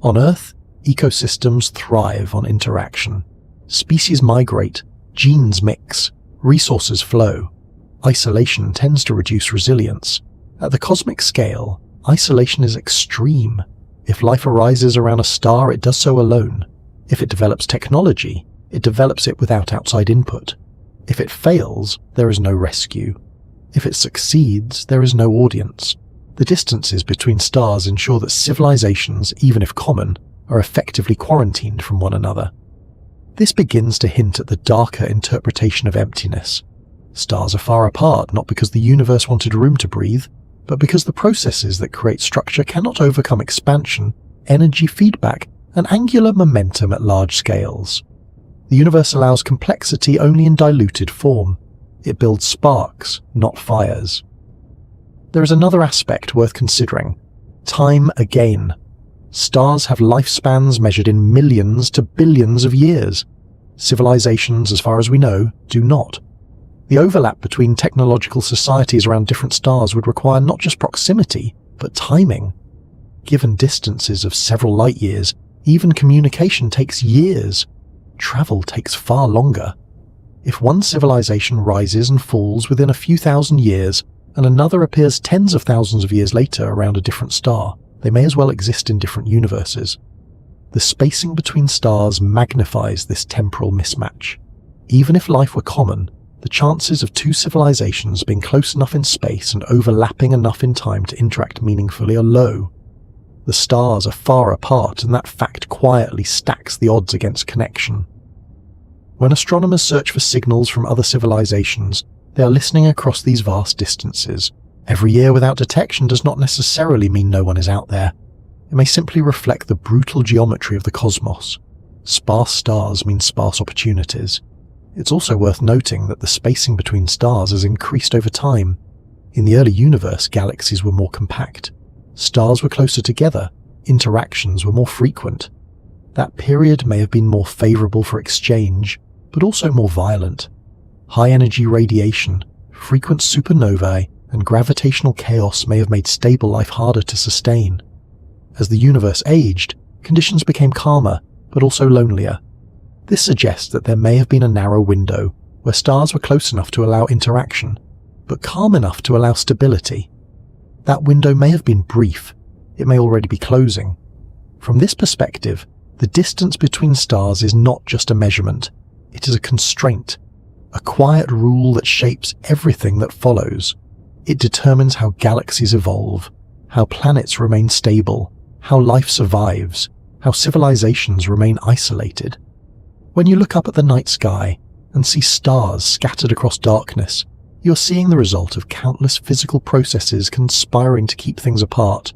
On Earth, ecosystems thrive on interaction. Species migrate, genes mix, resources flow. Isolation tends to reduce resilience. At the cosmic scale, isolation is extreme. If life arises around a star, it does so alone. If it develops technology, it develops it without outside input. If it fails, there is no rescue. If it succeeds, there is no audience. The distances between stars ensure that civilizations, even if common, are effectively quarantined from one another. This begins to hint at the darker interpretation of emptiness. Stars are far apart not because the universe wanted room to breathe, but because the processes that create structure cannot overcome expansion, energy feedback, and angular momentum at large scales. The universe allows complexity only in diluted form. It builds sparks, not fires. There is another aspect worth considering. Time again. Stars have lifespans measured in millions to billions of years. Civilizations, as far as we know, do not. The overlap between technological societies around different stars would require not just proximity, but timing. Given distances of several light years, even communication takes years. Travel takes far longer. If one civilization rises and falls within a few thousand years, and another appears tens of thousands of years later around a different star, they may as well exist in different universes. The spacing between stars magnifies this temporal mismatch. Even if life were common, the chances of two civilizations being close enough in space and overlapping enough in time to interact meaningfully are low. The stars are far apart, and that fact quietly stacks the odds against connection. When astronomers search for signals from other civilizations, they are listening across these vast distances. Every year without detection does not necessarily mean no one is out there. It may simply reflect the brutal geometry of the cosmos. Sparse stars mean sparse opportunities. It's also worth noting that the spacing between stars has increased over time. In the early universe, galaxies were more compact. Stars were closer together. Interactions were more frequent. That period may have been more favorable for exchange, but also more violent. High-energy radiation, frequent supernovae, and gravitational chaos may have made stable life harder to sustain. As the universe aged, conditions became calmer, but also lonelier. This suggests that there may have been a narrow window where stars were close enough to allow interaction, but calm enough to allow stability. That window may have been brief. It may already be closing. From this perspective, the distance between stars is not just a measurement. It is a constraint, a quiet rule that shapes everything that follows. It determines how galaxies evolve, how planets remain stable, how life survives, how civilizations remain isolated. When you look up at the night sky and see stars scattered across darkness, you're seeing the result of countless physical processes conspiring to keep things apart.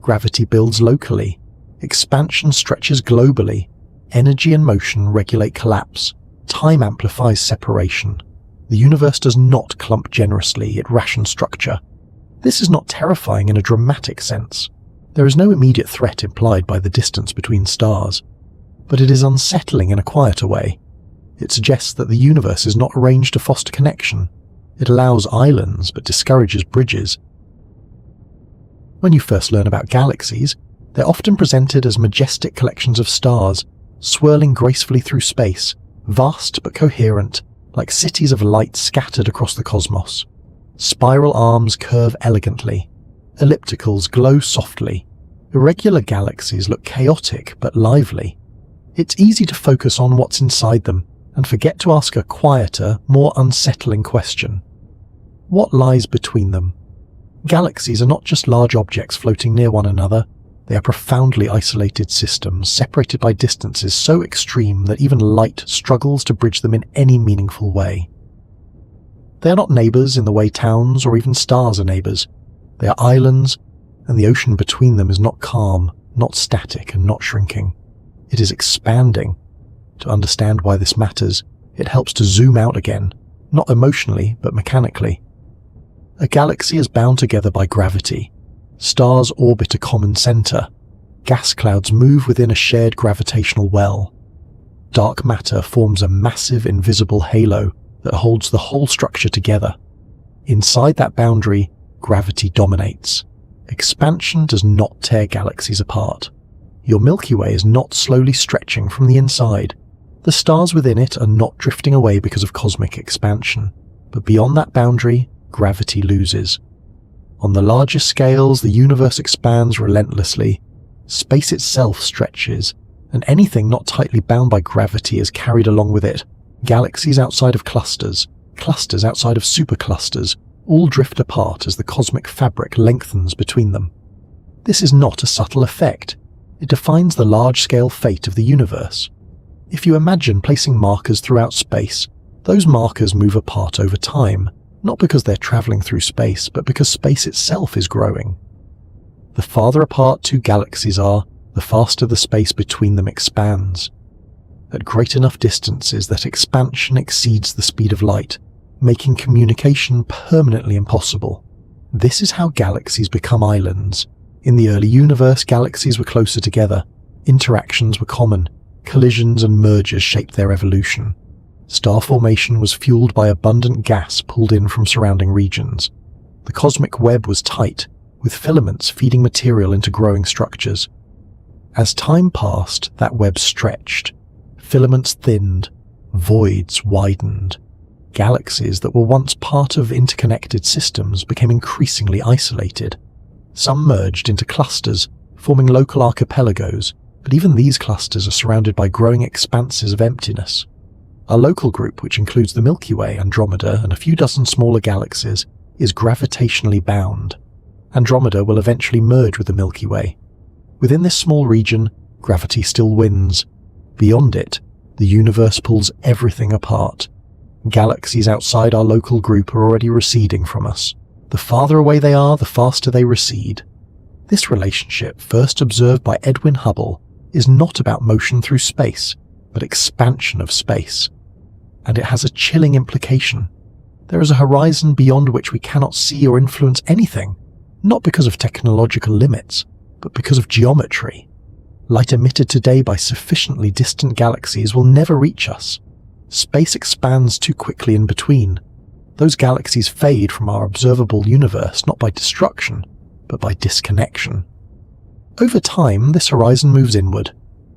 Gravity builds locally, expansion stretches globally, energy and motion regulate collapse, time amplifies separation. The universe does not clump generously, it rations structure. This is not terrifying in a dramatic sense. There is no immediate threat implied by the distance between stars, but it is unsettling in a quieter way. It suggests that the universe is not arranged to foster connection. It allows islands, but discourages bridges. When you first learn about galaxies, they're often presented as majestic collections of stars, swirling gracefully through space, vast but coherent, like cities of light scattered across the cosmos. Spiral arms curve elegantly. Ellipticals glow softly. Irregular galaxies look chaotic but lively. It's easy to focus on what's inside them and forget to ask a quieter, more unsettling question. What lies between them? Galaxies are not just large objects floating near one another. They are profoundly isolated systems, separated by distances so extreme that even light struggles to bridge them in any meaningful way. They are not neighbours in the way towns or even stars are neighbours. They are islands, and the ocean between them is not calm, not static, and not shrinking. It is expanding. To understand why this matters, it helps to zoom out again, not emotionally, but mechanically. A galaxy is bound together by gravity. Stars orbit a common centre. Gas clouds move within a shared gravitational well. Dark matter forms a massive invisible halo that holds the whole structure together. Inside that boundary, gravity dominates. Expansion does not tear galaxies apart. Your Milky Way is not slowly stretching from the inside. The stars within it are not drifting away because of cosmic expansion, but beyond that boundary, gravity loses. On the largest scales, the universe expands relentlessly. Space itself stretches, and anything not tightly bound by gravity is carried along with it. Galaxies outside of clusters, clusters outside of superclusters, all drift apart as the cosmic fabric lengthens between them. This is not a subtle effect. It defines the large-scale fate of the universe. If you imagine placing markers throughout space, those markers move apart over time, not because they're traveling through space, but because space itself is growing. The farther apart two galaxies are, the faster the space between them expands. At great enough distances that expansion exceeds the speed of light, making communication permanently impossible. This is how galaxies become islands. In the early universe, galaxies were closer together. Interactions were common. Collisions and mergers shaped their evolution. Star formation was fueled by abundant gas pulled in from surrounding regions. The cosmic web was tight, with filaments feeding material into growing structures. As time passed, that web stretched. Filaments thinned. Voids widened. Galaxies that were once part of interconnected systems became increasingly isolated. Some merged into clusters, forming local archipelagos, but even these clusters are surrounded by growing expanses of emptiness. Our local group, which includes the Milky Way, Andromeda, and a few dozen smaller galaxies, is gravitationally bound. Andromeda will eventually merge with the Milky Way. Within this small region, gravity still wins. Beyond it, the universe pulls everything apart. Galaxies outside our local group are already receding from us. The farther away they are, the faster they recede. This relationship, first observed by Edwin Hubble, is not about motion through space, but expansion of space. And it has a chilling implication. There is a horizon beyond which we cannot see or influence anything, not because of technological limits, but because of geometry. Light emitted today by sufficiently distant galaxies will never reach us. Space expands too quickly in between. Those galaxies fade from our observable universe not by destruction, but by disconnection. Over time, this horizon moves inward.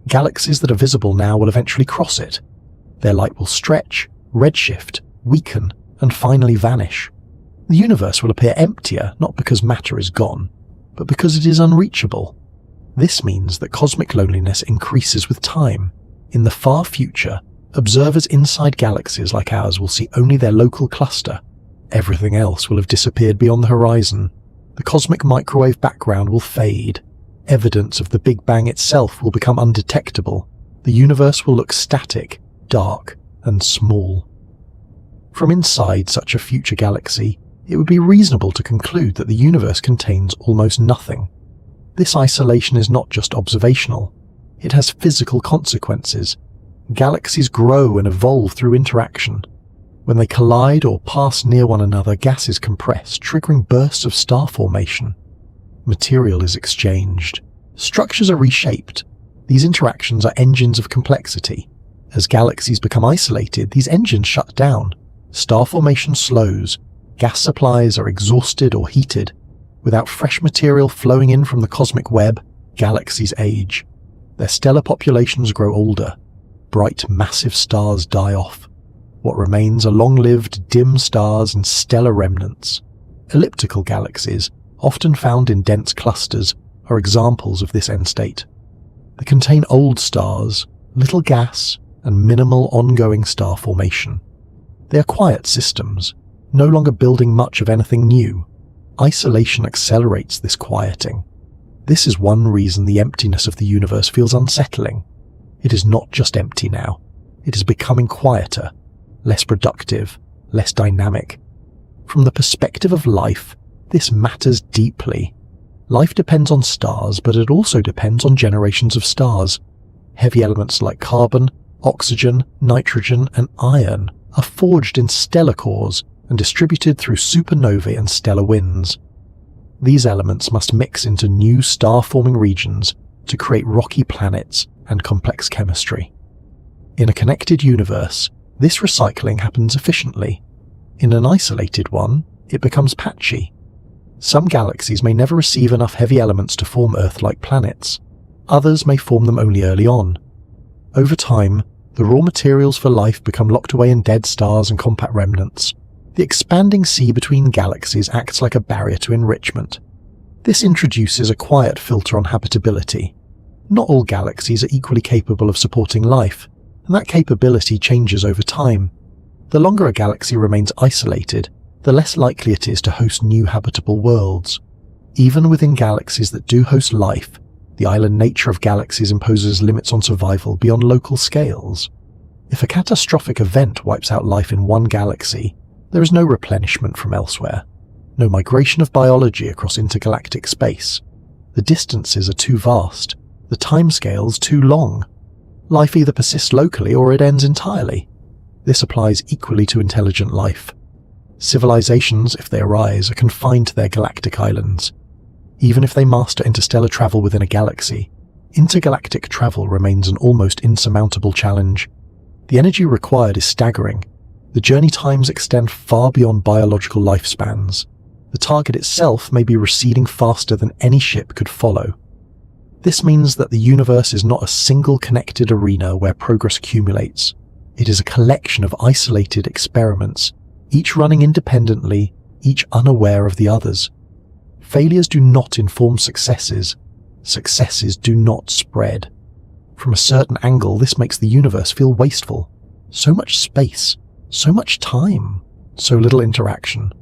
Galaxies that are visible now will eventually cross it. Their light will stretch, redshift, weaken, and finally vanish. The universe will appear emptier not because matter is gone, but because it is unreachable. This means that cosmic loneliness increases with time. In the far future, observers inside galaxies like ours will see only their local cluster. Everything else will have disappeared beyond the horizon. The cosmic microwave background will fade. Evidence of the Big Bang itself will become undetectable. The universe will look static, dark, and small. From inside such a future galaxy, it would be reasonable to conclude that the universe contains almost nothing. This isolation is not just observational. It has physical consequences. Galaxies grow and evolve through interaction. When they collide or pass near one another, gases compress, triggering bursts of star formation. Material is exchanged. Structures are reshaped. These interactions are engines of complexity. As galaxies become isolated, these engines shut down. Star formation slows. Gas supplies are exhausted or heated. Without fresh material flowing in from the cosmic web, galaxies age. Their stellar populations grow older. Bright, massive stars die off. What remains are long-lived, dim stars and stellar remnants. Elliptical galaxies, often found in dense clusters, are examples of this end state. They contain old stars, little gas, and minimal ongoing star formation. They are quiet systems, no longer building much of anything new. Isolation accelerates this quieting. This is one reason the emptiness of the universe feels unsettling. It is not just empty now. It is becoming quieter, less productive, less dynamic. From the perspective of life, this matters deeply. Life depends on stars, but it also depends on generations of stars. Heavy elements like carbon, oxygen, nitrogen, and iron are forged in stellar cores and distributed through supernovae and stellar winds. These elements must mix into new star-forming regions to create rocky planets and complex chemistry. In a connected universe, this recycling happens efficiently. In an isolated one, it becomes patchy. Some galaxies may never receive enough heavy elements to form Earth-like planets. Others may form them only early on. Over time, the raw materials for life become locked away in dead stars and compact remnants. The expanding sea between galaxies acts like a barrier to enrichment. This introduces a quiet filter on habitability. Not all galaxies are equally capable of supporting life, and that capability changes over time. The longer a galaxy remains isolated, the less likely it is to host new habitable worlds. Even within galaxies that do host life, the island nature of galaxies imposes limits on survival beyond local scales. If a catastrophic event wipes out life in one galaxy, there is no replenishment from elsewhere, no migration of biology across intergalactic space. The distances are too vast, the timescales too long. Life either persists locally or it ends entirely. This applies equally to intelligent life. Civilizations, if they arise, are confined to their galactic islands. Even if they master interstellar travel within a galaxy, intergalactic travel remains an almost insurmountable challenge. The energy required is staggering. The journey times extend far beyond biological lifespans. The target itself may be receding faster than any ship could follow. This means that the universe is not a single connected arena where progress accumulates. It is a collection of isolated experiments, each running independently, each unaware of the others. Failures do not inform successes. Successes do not spread. From a certain angle, this makes the universe feel wasteful. So much space, so much time, so little interaction.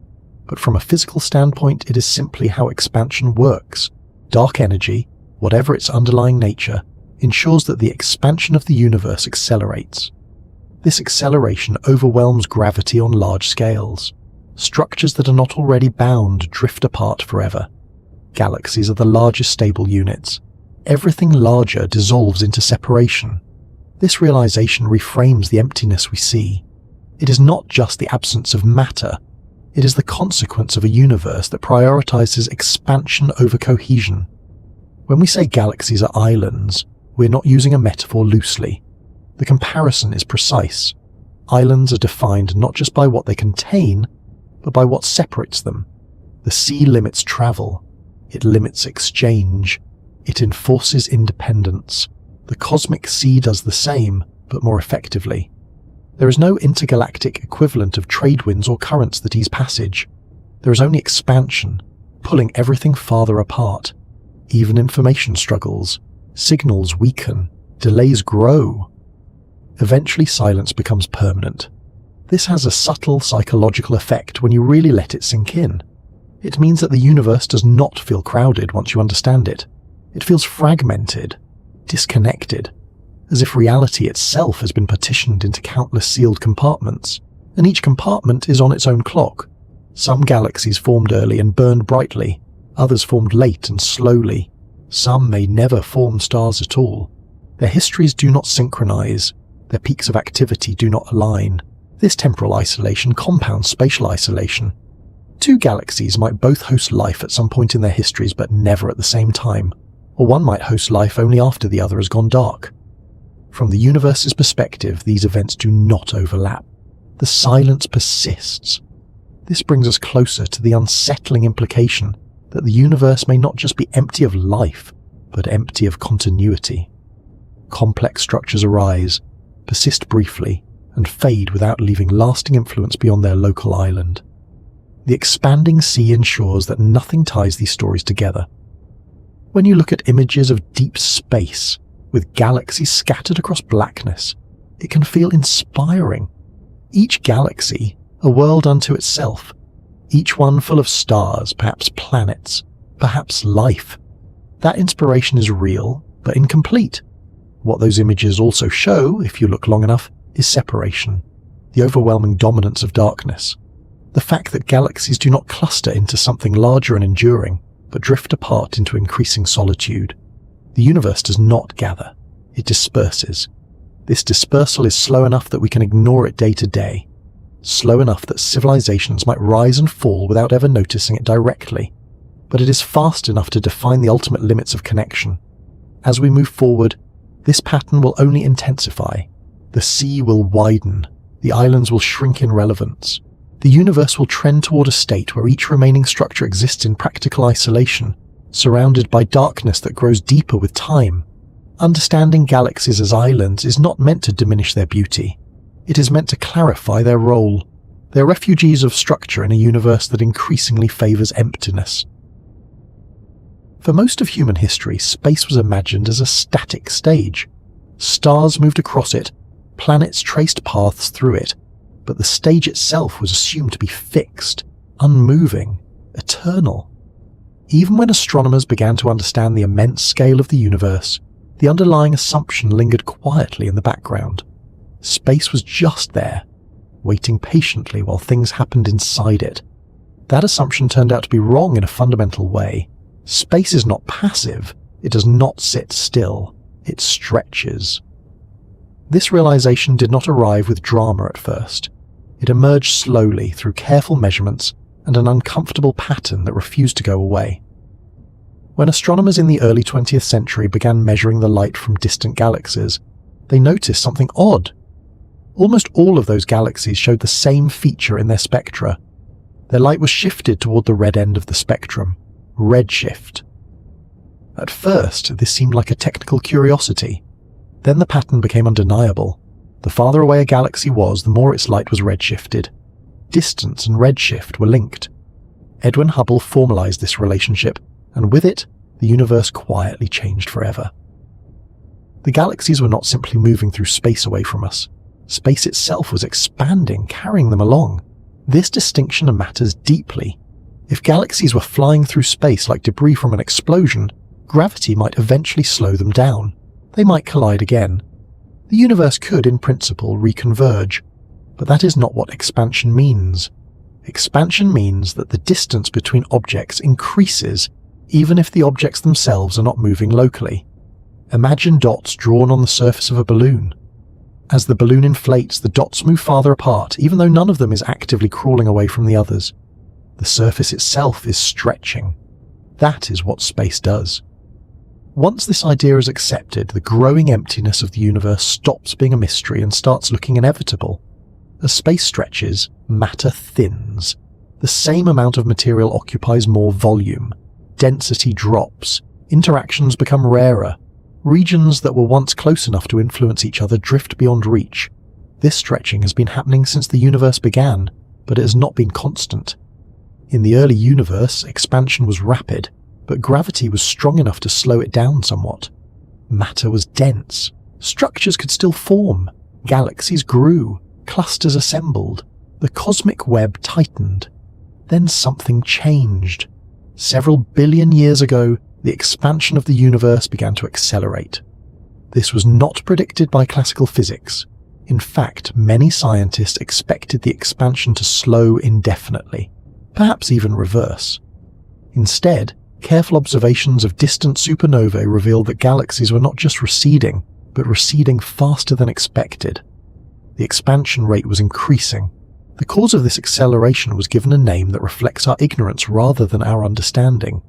But from a physical standpoint, it is simply how expansion works. Dark energy, whatever its underlying nature, ensures that the expansion of the universe accelerates. This acceleration overwhelms gravity on large scales. Structures that are not already bound drift apart forever. Galaxies are the largest stable units. Everything larger dissolves into separation. This realization reframes the emptiness we see. It is not just the absence of matter. It is the consequence of a universe that prioritizes expansion over cohesion. When we say galaxies are islands, we're not using a metaphor loosely. The comparison is precise. Islands are defined not just by what they contain, but by what separates them. The sea limits travel. It limits exchange. It enforces independence. The cosmic sea does the same, but more effectively. There is no intergalactic equivalent of trade winds or currents that ease passage. There is only expansion, pulling everything farther apart. Even information struggles. Signals weaken. Delays grow. Eventually silence becomes permanent. This has a subtle psychological effect when you really let it sink in. It means that the universe does not feel crowded once you understand it. It feels fragmented, disconnected, as if reality itself has been partitioned into countless sealed compartments, and each compartment is on its own clock. Some galaxies formed early and burned brightly, others formed late and slowly. Some may never form stars at all. Their histories do not synchronize, their peaks of activity do not align. This temporal isolation compounds spatial isolation. Two galaxies might both host life at some point in their histories, but never at the same time, or one might host life only after the other has gone dark. From the universe's perspective, these events do not overlap. The silence persists. This brings us closer to the unsettling implication that the universe may not just be empty of life, but empty of continuity. Complex structures arise, persist briefly, and fade without leaving lasting influence beyond their local island. The expanding sea ensures that nothing ties these stories together. When you look at images of deep space, with galaxies scattered across blackness, it can feel inspiring. Each galaxy, a world unto itself, each one full of stars, perhaps planets, perhaps life. That inspiration is real, but incomplete. What those images also show, if you look long enough, is separation, the overwhelming dominance of darkness. The fact that galaxies do not cluster into something larger and enduring, but drift apart into increasing solitude. The universe does not gather, it disperses. This dispersal is slow enough that we can ignore it day to day, slow enough that civilizations might rise and fall without ever noticing it directly, but it is fast enough to define the ultimate limits of connection. As we move forward, this pattern will only intensify. The sea will widen, the islands will shrink in relevance, The universe will trend toward a state where each remaining structure exists in practical isolation, surrounded by darkness that grows deeper with time. Understanding galaxies as islands is not meant to diminish their beauty. It is meant to clarify their role. They are refugees of structure in a universe that increasingly favors emptiness. For most of human history, space was imagined as a static stage. Stars moved across it, planets traced paths through it, but the stage itself was assumed to be fixed, unmoving, eternal. Even when astronomers began to understand the immense scale of the universe, the underlying assumption lingered quietly in the background. Space was just there, waiting patiently while things happened inside it. That assumption turned out to be wrong in a fundamental way. Space is not passive, it does not sit still, it stretches. This realization did not arrive with drama at first. It emerged slowly through careful measurements and an uncomfortable pattern that refused to go away. When astronomers in the early 20th century began measuring the light from distant galaxies, they noticed something odd. Almost all of those galaxies showed the same feature in their spectra. Their light was shifted toward the red end of the spectrum, redshift. At first, this seemed like a technical curiosity. Then the pattern became undeniable. The farther away a galaxy was, the more its light was redshifted. Distance and redshift were linked. Edwin Hubble formalized this relationship, and with it, the universe quietly changed forever. The galaxies were not simply moving through space away from us. Space itself was expanding, carrying them along. This distinction matters deeply. If galaxies were flying through space like debris from an explosion, gravity might eventually slow them down. They might collide again. The universe could, in principle, reconverge, but that is not what expansion means. Expansion means that the distance between objects increases, even if the objects themselves are not moving locally. Imagine dots drawn on the surface of a balloon. As the balloon inflates, the dots move farther apart, even though none of them is actively crawling away from the others. The surface itself is stretching. That is what space does. Once this idea is accepted, the growing emptiness of the universe stops being a mystery and starts looking inevitable. As space stretches, matter thins. The same amount of material occupies more volume. Density drops. Interactions become rarer. Regions that were once close enough to influence each other drift beyond reach. This stretching has been happening since the universe began, but it has not been constant. In the early universe, expansion was rapid, but gravity was strong enough to slow it down somewhat. Matter was dense. Structures could still form. Galaxies grew. Clusters assembled. The cosmic web tightened. Then something changed. Several billion years ago, the expansion of the universe began to accelerate. This was not predicted by classical physics. In fact, many scientists expected the expansion to slow indefinitely, perhaps even reverse. Instead, careful observations of distant supernovae revealed that galaxies were not just receding, but receding faster than expected. The expansion rate was increasing. The cause of this acceleration was given a name that reflects our ignorance rather than our understanding: